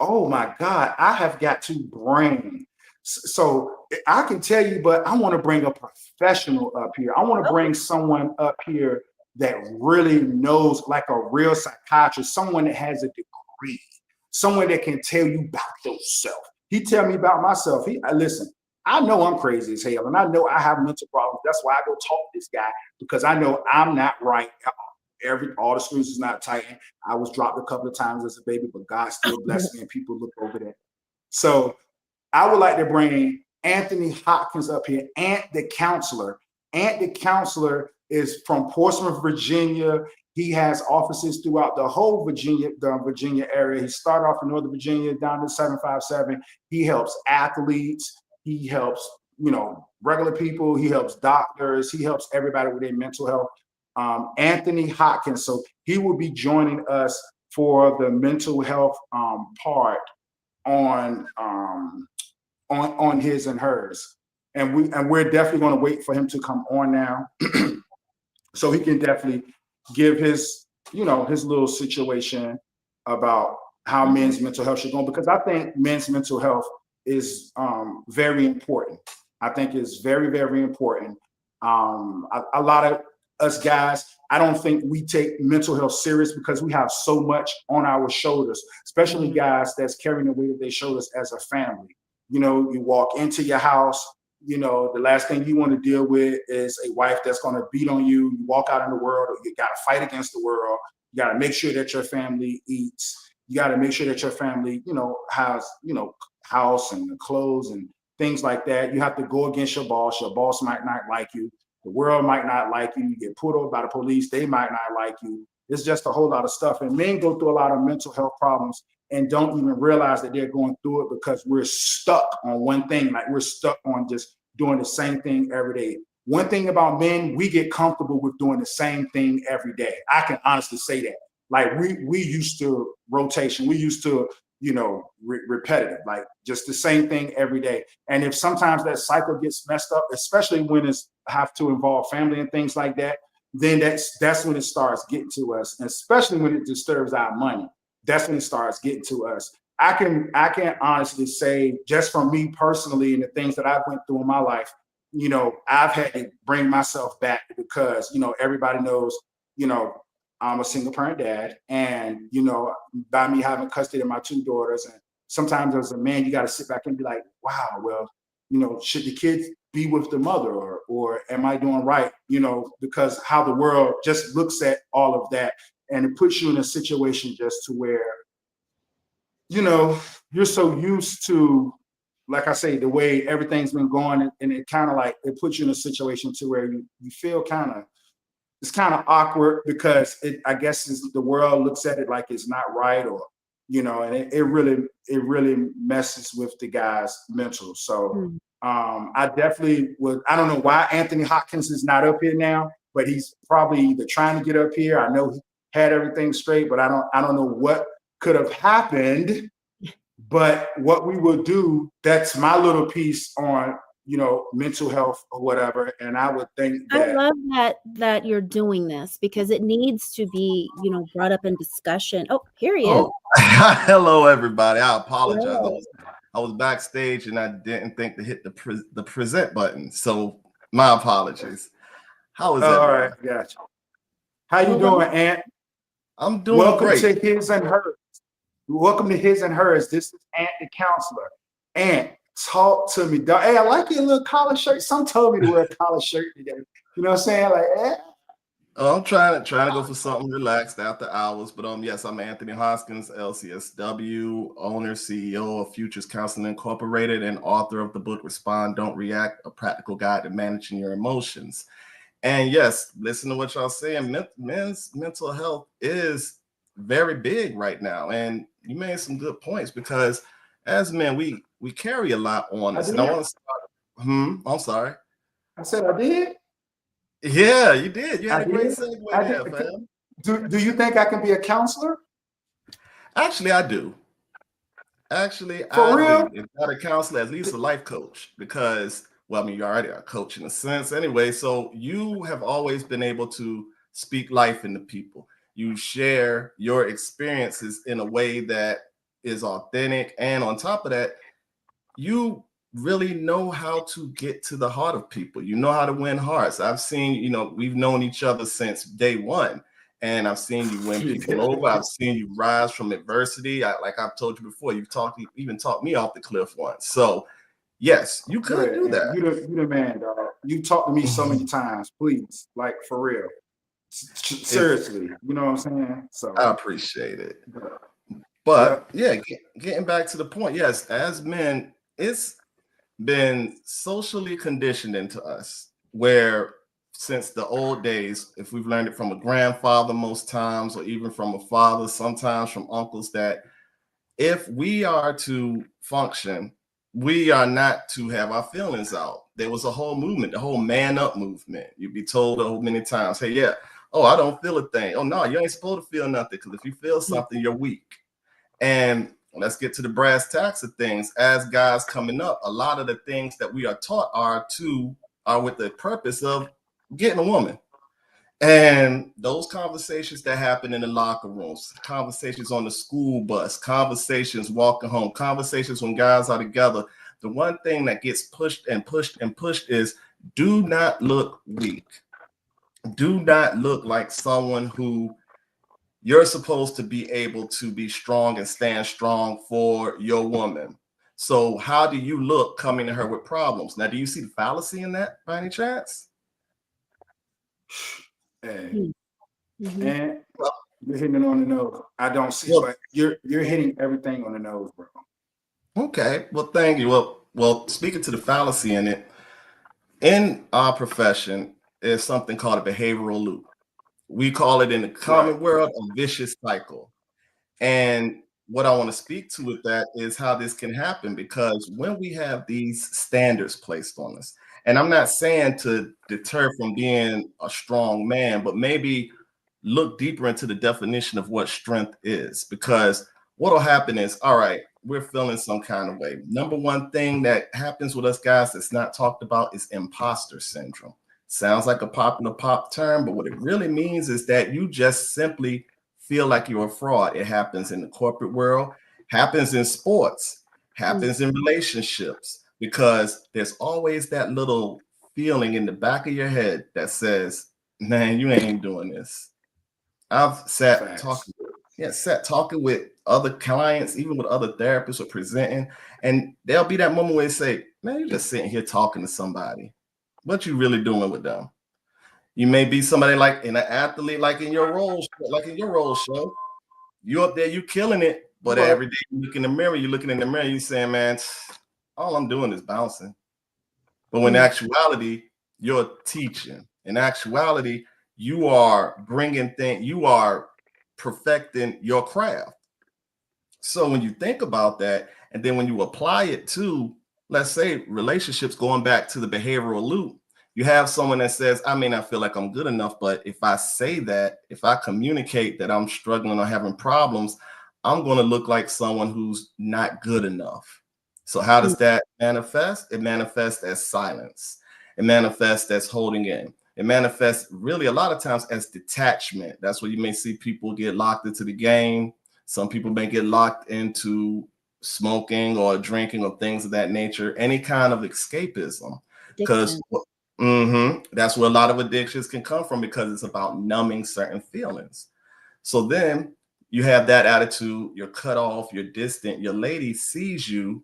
A: Oh my God, I have got to bring. So I can tell you, but I want to bring a professional up here. I want to bring someone up here that really knows, like a real psychiatrist, someone that has a degree, someone that can tell you about yourself. He tell me about myself. Listen, I know I'm crazy as hell, and I know I have mental problems. That's why I go talk to this guy, because I know I'm not right. All the screws is not tightened. I was dropped a couple of times as a baby, but God still blessed me, and people look over that. So I would like to bring Anthony Hopkins up here, Ant the counselor. Ant the counselor is from Portsmouth, Virginia. He has offices throughout the whole Virginia area. He started off in Northern Virginia down to 757. He helps athletes. He helps, regular people. He helps doctors. He helps everybody with their mental health. Anthony Hopkins. So he will be joining us for the mental health part on Hiz and Herz. And we're definitely going to wait for him to come on now, so he can definitely give his little situation about how men's mental health should go, because I think men's mental health is very important. I think it's very, very important. A lot of us guys, I don't think we take mental health serious because we have so much on our shoulders, especially guys that's carrying the weight of their shoulders as a family. You walk into your house, the last thing you want to deal with is a wife that's going to beat on you. You walk out in the world, you got to fight against the world. You got to make sure that your family eats. You got to make sure that your family, has, house and clothes and things like that. You have to go against your boss. Your boss might not like you. The world might not like you. You get pulled over by the police. They might not like you. It's just a whole lot of stuff. And men go through a lot of mental health problems and don't even realize that they're going through it because we're stuck on one thing. Like, we're stuck on just doing the same thing every day. One thing about men, we get comfortable with doing the same thing every day. I can honestly say that. Like, we used to rotation. We used to, repetitive, like just the same thing every day. And if sometimes that cycle gets messed up, especially when it's have to involve family and things like that, then that's when it starts getting to us. And especially when it disturbs our money, that's when it starts getting to us. I can honestly say, just from me personally and the things that I've went through in my life, I've had to bring myself back because, everybody knows, I'm a single parent dad, and, by me having custody of my two daughters, and sometimes as a man, you got to sit back and be like, wow, well, should the kids be with the mother, or am I doing right? Because how the world just looks at all of that, and it puts you in a situation just to where, you're so used to, like I say, the way everything's been going, and it kind of like, it puts you in a situation to where you feel it's kind of awkward because I guess the world looks at it like it's not right, or, and it really messes with the guy's mental. So I definitely I don't know why Anthony Hopkins is not up here now, but he's probably either trying to get up here. I know he had everything straight, but I don't know what could have happened. But what we will do, that's my little piece on, mental health or whatever. And I would think that
B: I love that you're doing this, because it needs to be, brought up in discussion. Oh, here he is.
C: Hello, everybody. I apologize.
B: Hello.
C: I was backstage and I didn't think to hit the present button. So my apologies. How is that?
A: All right, gotcha. How you doing, Ant?
C: I'm doing
A: Welcome
C: great.
A: to Hiz and Herz. Welcome to Hiz and Herz. This is Ant the counselor. Ant, talk to me, dog. Hey, I like your little collar shirt. Some told me to wear a collar shirt today. You know what I'm saying? Like,
C: I'm trying to go for something relaxed after hours. But yes, I'm Anthony Hoskins, LCSW, owner, CEO of Futures Counseling Incorporated, and author of the book Respond, Don't React: A Practical Guide to Managing Your Emotions. And yes, listen to what y'all saying. Men's mental health is very big right now. And you made some good points, because as men, we carry a lot on us. And I want to start. I'm sorry.
A: I said I did.
C: Yeah, you did. You had a great segue there, fam.
A: Do you think I can be a counselor?
C: Actually, I do. Actually,
A: For real?
C: do. If not a counselor, at least a life coach, because, well, I mean, you're already a coach in a sense anyway. So you have always been able to speak life into people. You share your experiences in a way that is authentic. And on top of that, you really know how to get to the heart of people. You know how to win hearts. I've seen, we've known each other since day one. and I've seen you win people over. I've seen you rise from adversity. Like I've told you before, you've even talked me off the cliff once. So yes, you could do that.
A: You the man, dog. You talked to me so many times. Please, like for real. Seriously, you know what I'm saying? So
C: I appreciate it. But yeah, getting back to the point, yes, as men, it's been socially conditioned into us where since the old days, if we've learned it from a grandfather most times, or even from a father, sometimes from uncles, that if we are to function, we are not to have our feelings out. There was a whole movement, the whole man up movement. You'd be told many times, hey, yeah, oh, I don't feel a thing. Oh, no, you ain't supposed to feel nothing, because if you feel something, you're weak. And let's get to the brass tacks of things. As guys coming up, a lot of the things that we are taught are with the purpose of getting a woman. And those conversations that happen in the locker rooms, conversations on the school bus, conversations walking home, conversations when guys are together, the one thing that gets pushed and pushed and pushed is do not look weak. Do not look like someone who you're supposed to be able to be strong and stand strong for your woman. So how do you look coming to her with problems? Now, do you see the fallacy in that by any chance?
A: And you're hitting it on the nose. I don't see, but you're hitting everything on the nose, bro.
C: Okay, well, thank you. Well, speaking to the fallacy in it, in our profession, is something called a behavioral loop. We call it in the common world a vicious cycle. And what I want to speak to with that is how this can happen, because when we have these standards placed on us, and I'm not saying to deter from being a strong man, but maybe look deeper into the definition of what strength is, because what'll happen is, all right, we're feeling some kind of way. Number one thing that happens with us guys that's not talked about is imposter syndrome. Sounds like a popular pop term, but what it really means is that you just simply feel like you're a fraud. It happens in the corporate world, happens in sports, happens in relationships, because there's always that little feeling in the back of your head that says, man, you ain't doing this. I've sat talking with other clients, even with other therapists or presenting, and there'll be that moment where they say, man, you're just sitting here talking to somebody. What you really doing with them? You may be somebody like an athlete, like in your role show. You up there, you killing it, but every day you look in the mirror, you're looking in the mirror, you saying, man, all I'm doing is bouncing. But when in actuality, you're teaching. In actuality, you are bringing things, you are perfecting your craft. So when you think about that, and then when you apply it to, let's say, relationships, going back to the behavioral loop, you have someone that says, I may not feel like I'm good enough, but if I say that, if I communicate that I'm struggling or having problems, I'm going to look like someone who's not good enough. So how does that manifest? It manifests as silence. It manifests as holding in. It manifests really a lot of times as detachment. That's where you may see people get locked into the game. Some people may get locked into smoking or drinking or things of that nature, any kind of escapism. Because that's where a lot of addictions can come from, because it's about numbing certain feelings. So then you have that attitude, you're cut off, you're distant, your lady sees you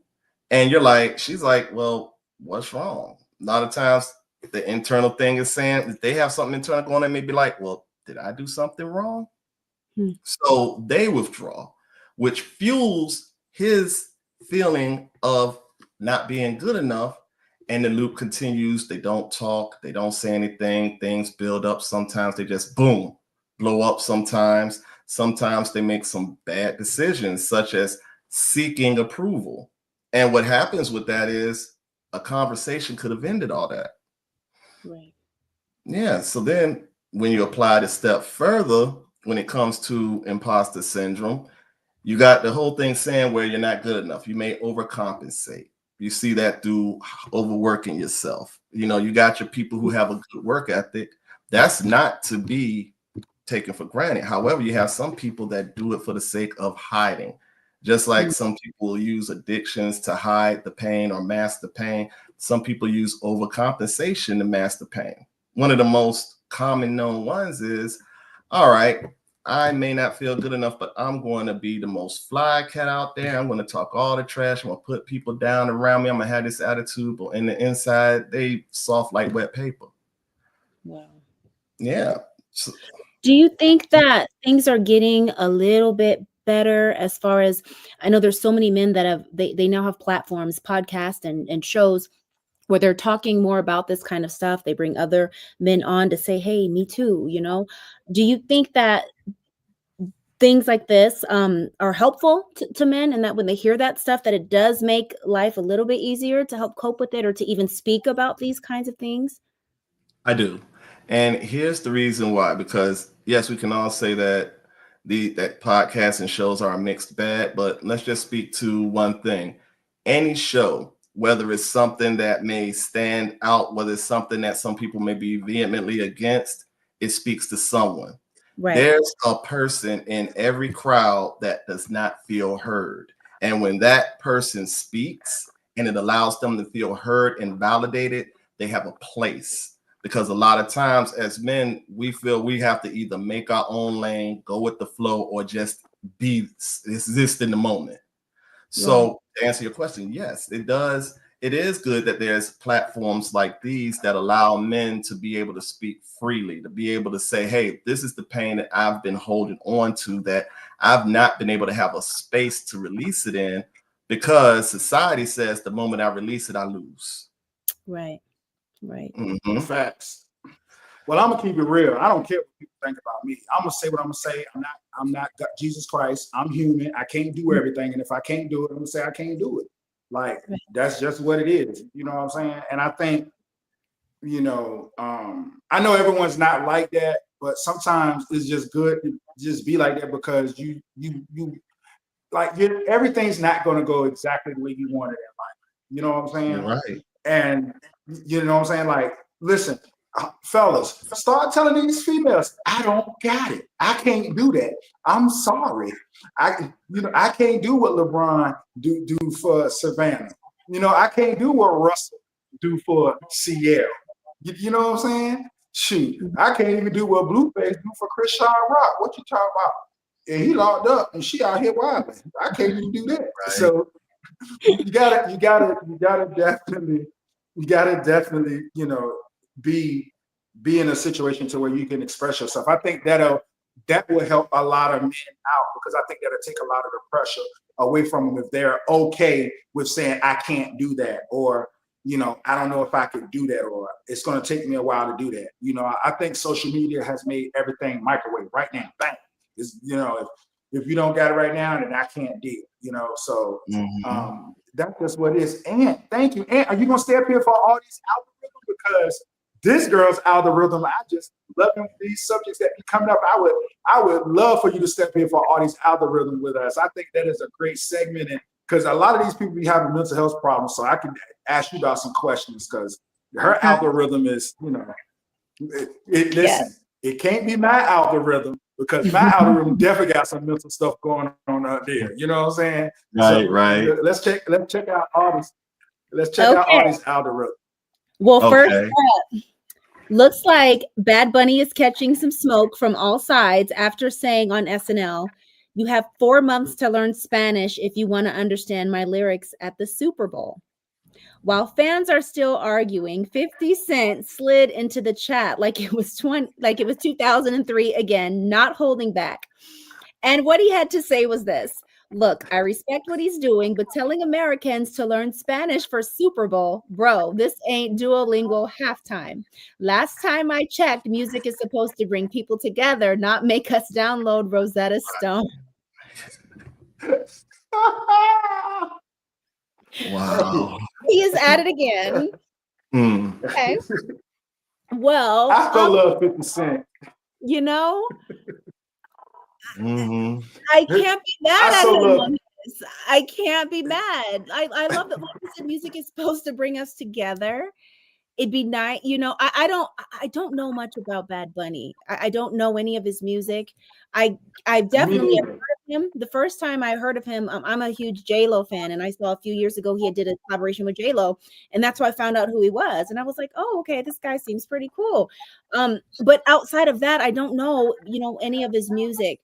C: and she's like, well, what's wrong? A lot of times the internal thing is saying if they have something internal going on, they may be like, well, did I do something wrong? So they withdraw, which fuels his feeling of not being good enough. And the loop continues. They don't talk. They don't say anything. Things build up. Sometimes they just boom, blow up sometimes. Sometimes they make some bad decisions, such as seeking approval. And what happens with that is a conversation could have ended all that.
B: Right.
C: Yeah. So then when you apply it a step further, when it comes to imposter syndrome, you got the whole thing saying where you're not good enough. You may overcompensate. You see that through overworking yourself. You got your people who have a good work ethic. That's not to be taken for granted. However, you have some people that do it for the sake of hiding. Just like some people use addictions to hide the pain or mask the pain. Some people use overcompensation to mask the pain. One of the most common known ones is all right, I may not feel good enough, but I'm going to be the most fly cat out there. I'm going to talk all the trash. I'm going to put people down around me. I'm going to have this attitude, but in the inside, they soft like wet paper.
B: Wow.
C: Yeah. So,
B: Do you think that things are getting a little bit better as far as, I know there's so many men that they now have platforms, podcasts and shows where they're talking more about this kind of stuff. They bring other men on to say, hey, me too, you know? Do you think that things like this are helpful to men, and that when they hear that stuff, that it does make life a little bit easier to help cope with it or to even speak about these kinds of things?
C: I do. And here's the reason why, because yes, we can all say that that podcasts and shows are a mixed bag, but let's just speak to one thing. Any show, whether it's something that may stand out, whether it's something that some people may be vehemently against, it speaks to someone.
B: Right.
C: There's a person in every crowd that does not feel heard. And when that person speaks and it allows them to feel heard and validated, they have a place. Because a lot of times as men, we feel we have to either make our own lane, go with the flow, or just exist in the moment. So to answer your question, yes, it does. It is good that there's platforms like these that allow men to be able to speak freely, to be able to say, hey, this is the pain that I've been holding on to, that I've not been able to have a space to release it in, because society says the moment I release it, I lose.
B: Right. Right.
C: Mhm.
A: Facts. Well, I'm gonna keep it real. I don't care what people think about me. I'm gonna say what I'm gonna say. I'm not Jesus Christ. I'm human. I can't do everything, and if I can't do it, I'm gonna say I can't do it. Like,
B: Right.
A: that's just what it is. You know what I'm saying? And I think, I know everyone's not like that, but sometimes it's just good to just be like that, because you like, everything's not gonna go exactly the way you want it in life. You know what I'm saying?
C: You're right.
A: And you know what I'm saying? Like, listen, fellas, start telling these females, I don't got it. I can't do that. I'm sorry. I can't do what LeBron do for Savannah. I can't do what Russell do for Sierra. You know what I'm saying? Shoot, I can't even do what Blueface do for Chris Sean Rock. What you talking about? And he locked up and she out here wilding. I can't even do that.
C: Right.
A: So you gotta definitely, be in a situation to where you can express yourself. I think that will help a lot of men out, because I think that'll take a lot of the pressure away from them if they're okay with saying, I can't do that, or, I don't know if I could do that, or it's going to take me a while to do that. I think social media has made everything microwave right now. Bang. It's, if you don't got it right now, then I can't deal, so that's just what it is. And thank you. And are you going to stay up here for all these algorithms? Because this girl's algorithm, I just love these subjects that be coming up. I would love for you to step here for all these algorithms with us. I think that is a great segment, and because a lot of these people be having mental health problems, so I can ask you about some questions, because her algorithm is, listen, it can't be my algorithm, because my algorithm definitely got some mental stuff going on out there. You know what I'm saying?
C: Right.
A: Let's check out all these. Let's check out all these algorithms.
B: Well, first
C: Okay.
B: up, looks like Bad Bunny is catching some smoke from all sides after saying on SNL, you have 4 months to learn Spanish if you want to understand my lyrics at the Super Bowl. While fans are still arguing, 50 Cent slid into the chat like it was 2003 again, not holding back. And what he had to say was this: look, I respect what he's doing, but telling Americans to learn Spanish for Super Bowl, bro, this ain't Duolingo halftime. Last time I checked, music is supposed to bring people together, not make us download Rosetta Stone.
C: Wow.
B: He is at it again. Okay. Well,
A: I still love 50 Cent.
B: I can't be mad at him on this. I can't be mad. I love that. Like I said, music is supposed to bring us together. It'd be nice, I don't know much about Bad Bunny. I don't know any of his music. I've definitely heard him, the first time I heard of him, I'm a huge J-Lo fan, and I saw a few years ago he did a collaboration with J-Lo, and that's why I found out who he was. And I was like, oh, okay, this guy seems pretty cool. But outside of that, I don't know, any of his music.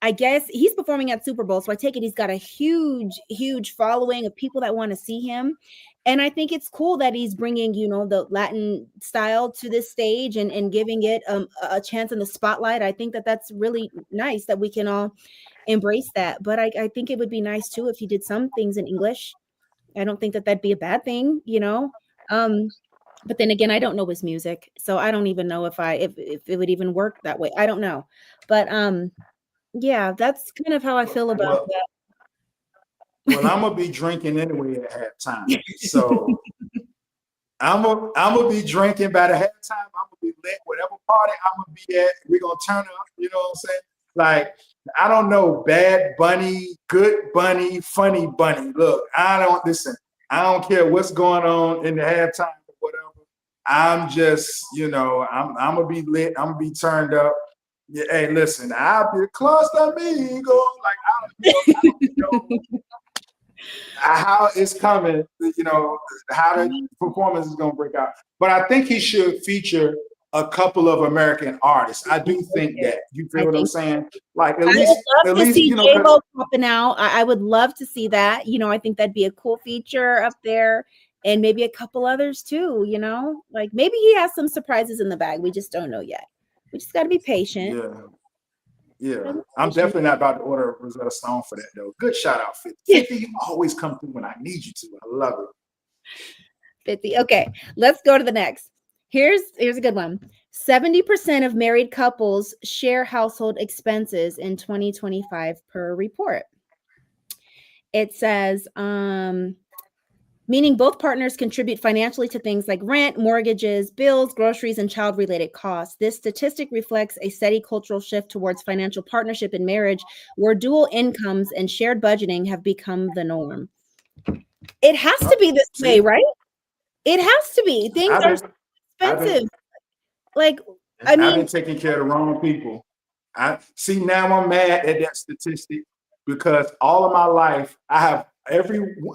B: I guess he's performing at Super Bowl, so I take it he's got a huge following of people that want to see him. And I think it's cool that he's bringing, the Latin style to this stage and giving it a chance in the spotlight. I think that that's really nice that we can all embrace that. But I think it would be nice too if he did some things in English. I don't think that that'd be a bad thing, But then again, I don't know his music, so I don't even know if it would even work that way. I don't know, but yeah, that's kind of how I feel about that.
A: Well, I'm gonna be drinking anyway at halftime, so I'm gonna be drinking by the halftime. I'm gonna be lit. Whatever party I'm gonna be at, we're gonna turn up. You know what I'm saying? Like, I don't know, bad bunny, good bunny, funny bunny. Look, I don't care what's going on in the halftime or whatever. I'm just, I'm gonna be lit. I'm gonna be turned up. Yeah, hey, listen, I'll be close to me. Go like I don't know how it's coming. How the performance is gonna break out. But I think he should feature a couple of American artists. I do think that. You feel what I'm saying? Like at least
B: see J-Lo popping out. I would love to see that. I think that'd be a cool feature up there, and maybe a couple others too. Like maybe he has some surprises in the bag. We just don't know yet. We just got to be patient.
A: Yeah. I'm definitely not about to order Rosetta Stone for that though. Good shout out, 50. 50, you always come through when I need you to. I love it.
B: 50. Okay, let's go to the next. Here's a good one. 70% of married couples share household expenses in 2025 per report. It says, meaning both partners contribute financially to things like rent, mortgages, bills, groceries, and child-related costs. This statistic reflects a steady cultural shift towards financial partnership in marriage, where dual incomes and shared budgeting have become the norm. It has to be this way, right? It has to be. Things are expensive.
A: I've been taking care of the wrong people. Now I'm mad at that statistic because all of my life I have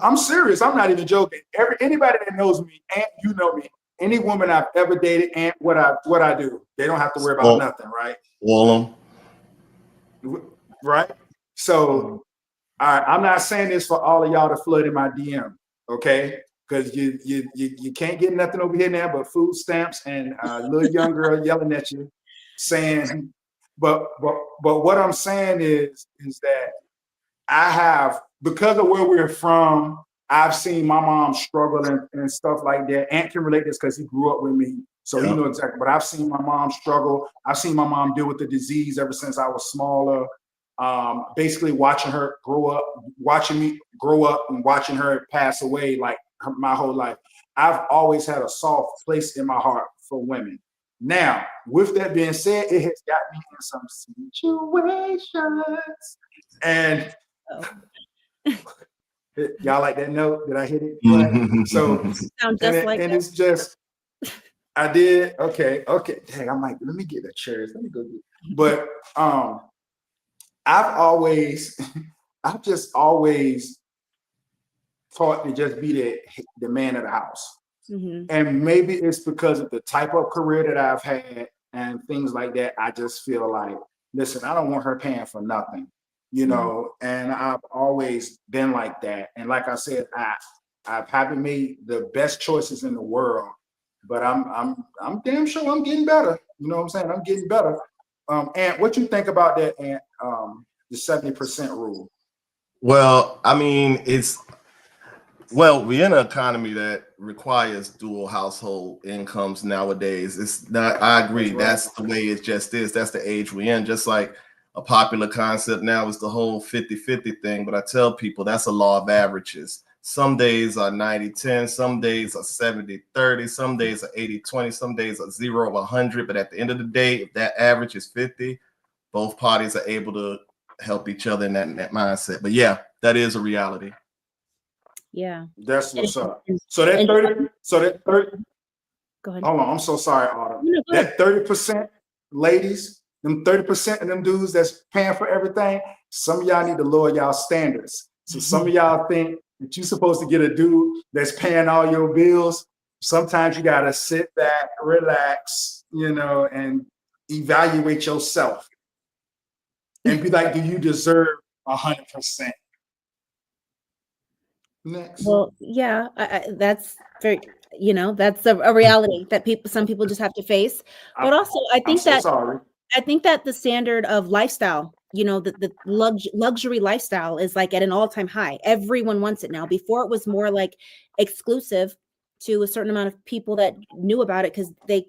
A: I'm serious. I'm not even joking. Anybody that knows me, and you know me, any woman I've ever dated, and what I do, they don't have to worry about nothing, right? Right. So, all right, I'm not saying this for all of y'all to flood in my DM, okay? Because you can't get nothing over here now but food stamps and a little young girl yelling at you, saying, but what I'm saying is that I have, because of where we're from, I've seen my mom struggle and stuff like that. Aunt can relate this because he grew up with me, so he knows exactly. But I've seen my mom struggle. I've seen my mom deal with the disease ever since I was smaller. Basically watching her grow up, watching me grow up, and watching her pass away like my whole life. I've always had a soft place in my heart for women. Now, with that being said, it has got me in some situations. And y'all like that note? Did I hit it? Right? So, and it's just, I did. Okay. Dang, I'm like, let me get the chairs. Let me go do it. But I've just always taught to just be the man of the house. Mm-hmm. And maybe it's because of the type of career that I've had and things like that. I just feel like, listen, I don't want her paying for nothing, and I've always been like that. And like I said, I haven't made the best choices in the world, but I'm damn sure I'm getting better. You know what I'm saying? I'm getting better. And what you think about that, Ant, the 70% rule?
C: Well, I mean, we're in an economy that requires dual household incomes nowadays. It's not, I agree. That's the way it just is. That's the age we're in. Just like a popular concept now is the whole 50-50 thing. But I tell people that's a law of averages. Some days are 90-10, some days are 70-30, some days are 80-20, some days are 0-100. But at the end of the day, if that average is 50, both parties are able to help each other in that mindset. But yeah, that is a reality.
B: Yeah,
A: that's what's up. So that 30. Go ahead. Hold on, I'm so sorry, Autumn. That 30%, ladies, them 30% of them dudes that's paying for everything, some of y'all need to lower y'all standards. So some of y'all think that you're supposed to get a dude that's paying all your bills. Sometimes you gotta sit back, relax, and evaluate yourself and be like, do you deserve 100%? Next.
B: Well, yeah, that's very, that's a reality that some people just have to face. But also,
A: I'm so sorry.
B: I think that the standard of lifestyle, the luxury lifestyle is like at an all-time high. Everyone wants it now. Before it was more like exclusive to a certain amount of people that knew about it because they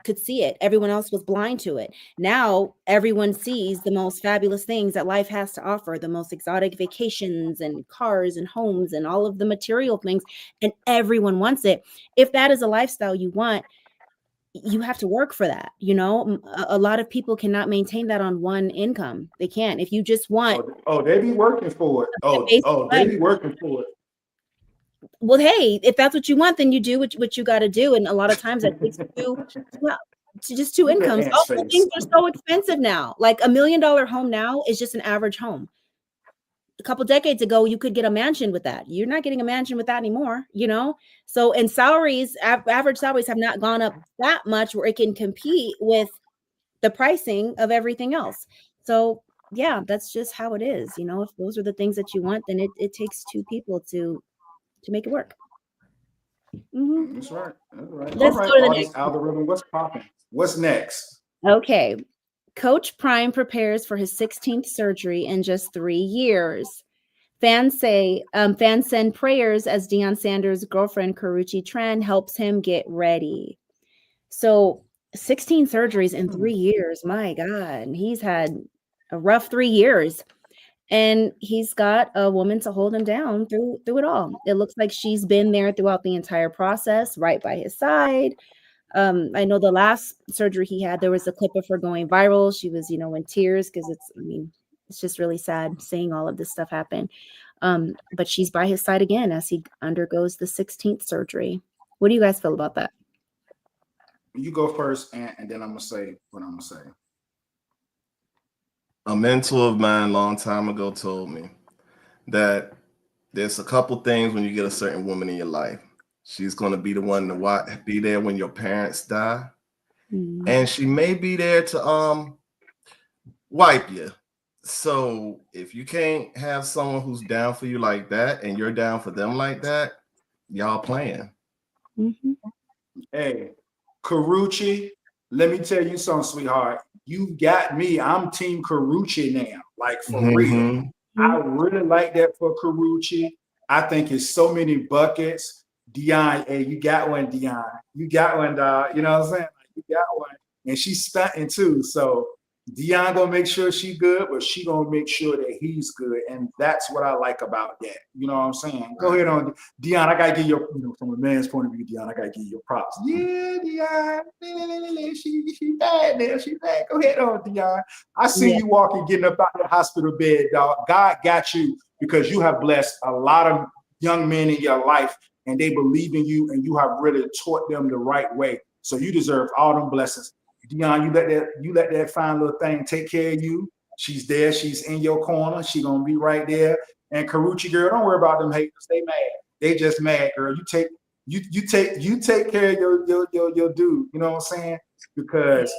B: could see it. Everyone else was blind to it. Now everyone sees the most fabulous things that life has to offer, the most exotic vacations and cars and homes and all of the material things, and everyone wants it. If that is a lifestyle you want, you have to work for that. A lot of people cannot maintain that on one income. They can't. If you just want,
A: they be working for it. They be working for it.
B: Well, hey, if that's what you want, then you do what you got to do. And a lot of times that takes two incomes. Also, things are so expensive now. Like $1 million home now is just an average home. A couple decades ago, you could get a mansion with that. You're not getting a mansion with that anymore, So, and salaries, average salaries have not gone up that much where it can compete with the pricing of everything else. So, yeah, that's just how it is. If those are the things that you want, then it takes two people to make it work. Mm-hmm.
A: That's right.
B: Let's go to the next
A: algorithm. What's popping? What's next?
B: Okay. Coach Prime prepares for his 16th surgery in just 3 years. Fans send prayers as Deion Sanders' girlfriend, Karuchi Tran, helps him get ready. So 16 surgeries in 3 years. My God. He's had a rough 3 years. And he's got a woman to hold him down through it all. It looks like she's been there throughout the entire process, right by his side. I know the last surgery he had, there was a clip of her going viral. She was, in tears because it's just really sad seeing all of this stuff happen. But she's by his side again as he undergoes the 16th surgery. What do you guys feel about that?
A: You go first, and then I'm going to say what I'm going to say.
C: A mentor of mine a long time ago told me that there's a couple things when you get a certain woman in your life. She's going to be the one to be there when your parents die. Mm-hmm. And she may be there to wipe you. So if you can't have someone who's down for you like that and you're down for them like that, y'all playing.
B: Mm-hmm.
A: Hey, Karuchi, let me tell you something, sweetheart. You got me. I'm Team Karuchi now, like for real. I really like that for Karuchi. I think it's so many buckets. Deion, hey, you got one, Deion. You got one, dog. You know what I'm saying? You got one. And she's stunting too. So Deion gonna make sure she good, but she gonna make sure that he's good. And that's what I like about that. You know what I'm saying? Go ahead on, Deion. I gotta give you, from a man's point of view, Deion, I gotta give you your props. Yeah, Deion. She bad now. She bad. Go ahead on, Deion. I see you walking, getting up out of the hospital bed, dog. God got you because you have blessed a lot of young men in your life, and they believe in you, and you have really taught them the right way. So you deserve all them blessings. Deion, you let that fine little thing take care of you. She's there. She's in your corner. She gonna be right there. And Karuchi, girl, don't worry about them haters. They mad. They just mad, girl. You take care of your dude. You know what I'm saying? Because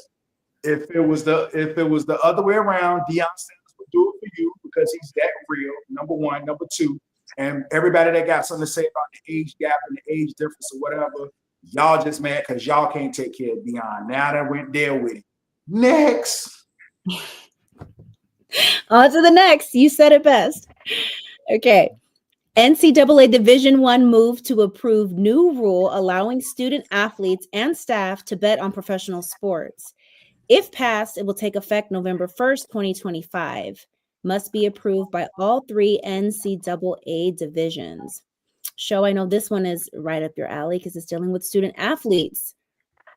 A: if it was the other way around, Deion Sanders would do it for you because he's that real. Number one, number two, and everybody that got something to say about the age gap and the age difference or whatever. Y'all just mad because y'all can't take care of Deion. Now that went there with it. Next.
B: On to the next. You said it best. Okay. NCAA Division I move to approve new rule allowing student athletes and staff to bet on professional sports. If passed, it will take effect November 1st, 2025. Must be approved by all 3 NCAA divisions. Show, I know this one is right up your alley because it's dealing with student athletes.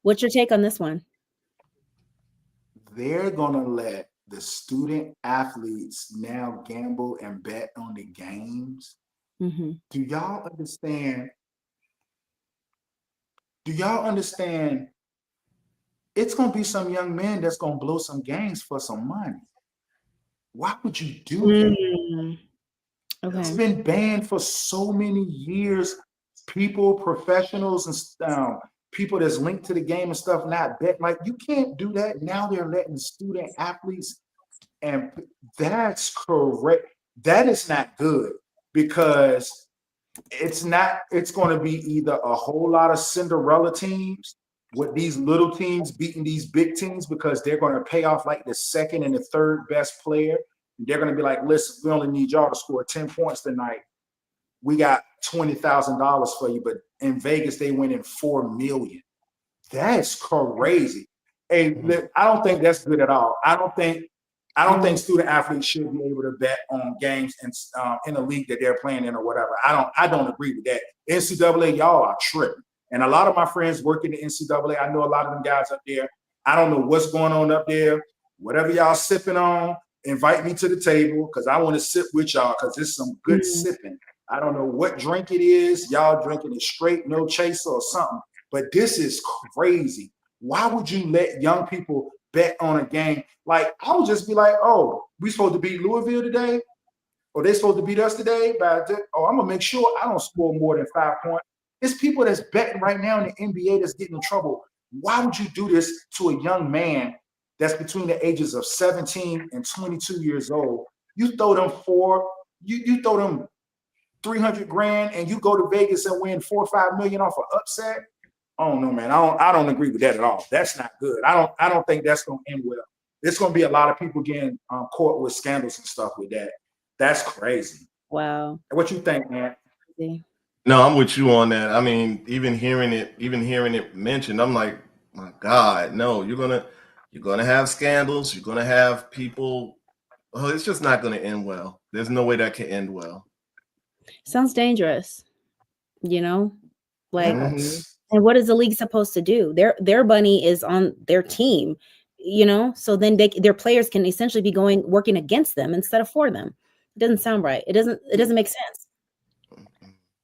B: What's your take on this one?
A: They're gonna let the student athletes now gamble and bet on the games.
B: Mm-hmm.
A: Do y'all understand it's gonna be some young man that's gonna blow some games for some money. Why would you do that? It's
B: Okay.
A: been banned for so many years. People, professionals, and people that's linked to the game and stuff not bet. Like, you can't do that. Now they're letting student athletes, and that's correct. That is not good, because it's going to be either a whole lot of Cinderella teams with these little teams beating these big teams because they're going to pay off like the second and the third best player. They're going to be like, listen, we only need y'all to score 10 points tonight. We got $20,000 for you. But in Vegas, they went in $4 million. That's crazy. Hey, I don't think that's good at all. I don't think student athletes should be able to bet on games in a league that they're playing in or whatever. I don't agree with that. NCAA, y'all are tripping. And a lot of my friends work in the NCAA. I know a lot of them guys up there. I don't know what's going on up there. Whatever y'all sipping on, invite me to the table, because I want to sip with y'all, because it's some good sipping. I don't know what drink it is. Y'all drinking it straight, no chaser or something. But this is crazy. Why would you let young people bet on a game? Like, I would just be like, oh, we supposed to beat Louisville today? Or they supposed to beat us today? I'm going to make sure I don't score more than 5 points. It's people that's betting right now in the NBA that's getting in trouble. Why would you do this to a young man that's between the ages of 17 and 22 years old? You throw them you throw them 300 grand and you go to Vegas and win 4 or 5 million off an upset. I don't know, man. I don't agree with that at all. That's not good. I don't think that's going to end well. There's going to be a lot of people getting caught with scandals and stuff with that. That's crazy.
B: Wow.
A: What you think, man?
C: No, I'm with you on that. I mean, even hearing it mentioned, I'm like, my God, no, you're gonna have scandals. You're gonna have people. Oh, it's just not gonna end well. There's no way that can end well.
B: Sounds dangerous, like.
A: Yes.
B: And what is the league supposed to do? Their money is on their team, so then their players can essentially be working against them instead of for them. It doesn't sound right. It doesn't make sense.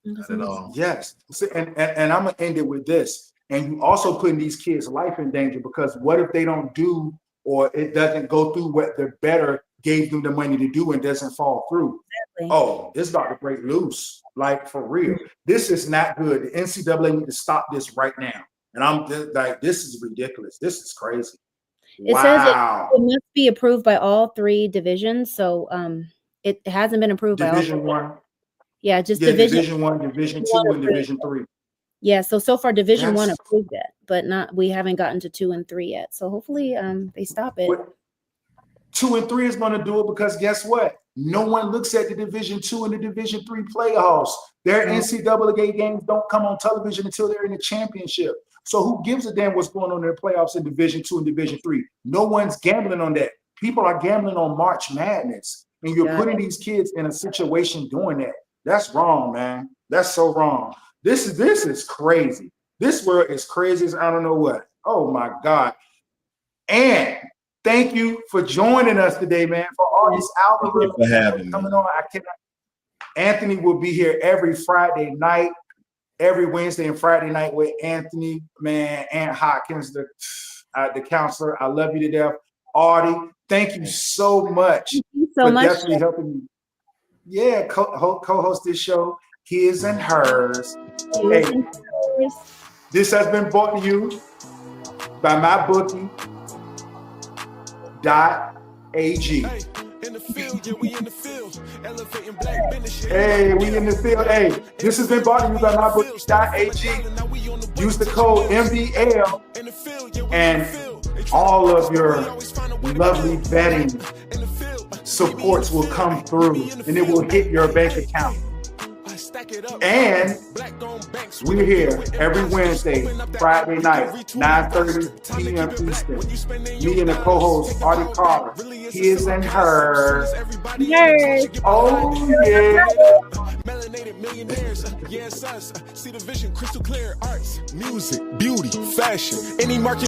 C: Not at all.
A: Yes. And I'm gonna end it with this. And you also putting these kids' life in danger, because what if they don't do, or it doesn't go through what the better gave them the money to do and doesn't fall through? Exactly. Oh, it's about to break loose. Like, for real. This is not good. The NCAA need to stop this right now. And I'm like, this is ridiculous. This is crazy.
B: It says it must be approved by all 3 divisions. So it hasn't been approved by all 3.
A: Division 1.
B: Yeah, just
A: Division 1, Division 2, and Division 3.
B: Yeah, so far Division 1 approved it, but we haven't gotten to 2 and 3 yet. So hopefully they stop it.
A: 2 and 3 is going to do it, because guess what? No one looks at the Division 2 and the Division 3 playoffs. Their NCAA games don't come on television until they're in the championship. So who gives a damn what's going on in the playoffs in Division 2 and Division 3? No one's gambling on that. People are gambling on March Madness, and you're putting these kids in a situation doing that. That's wrong, man. That's so wrong. This is crazy. This world is crazy as I don't know what. Oh my God. And thank you for joining us today, man. For all these algorithms coming on. Anthony will be here every Friday night, every Wednesday and Friday night with Anthony, man, Ant Hopkins, the counselor. I love you to death. Artie, thank you so much.
B: Thank you so much.
A: Definitely helping me. Yeah, co-host this show, Hiz and Herz. Hey, this has been brought to you by MyBookie.ag. Hey, we in the field. Hey, this has been brought to you by MyBookie.ag. Use the code MBL, and all of your lovely betting supports will come through, and it will hit your bank account. And we're here every Wednesday, Friday night, 9:30 p.m. Eastern. Me and the co-host, Artie Carter, Hiz and Herz. Oh, yeah. Melanated millionaires, yes, us. See the vision crystal clear. Arts, music, beauty, fashion, any market.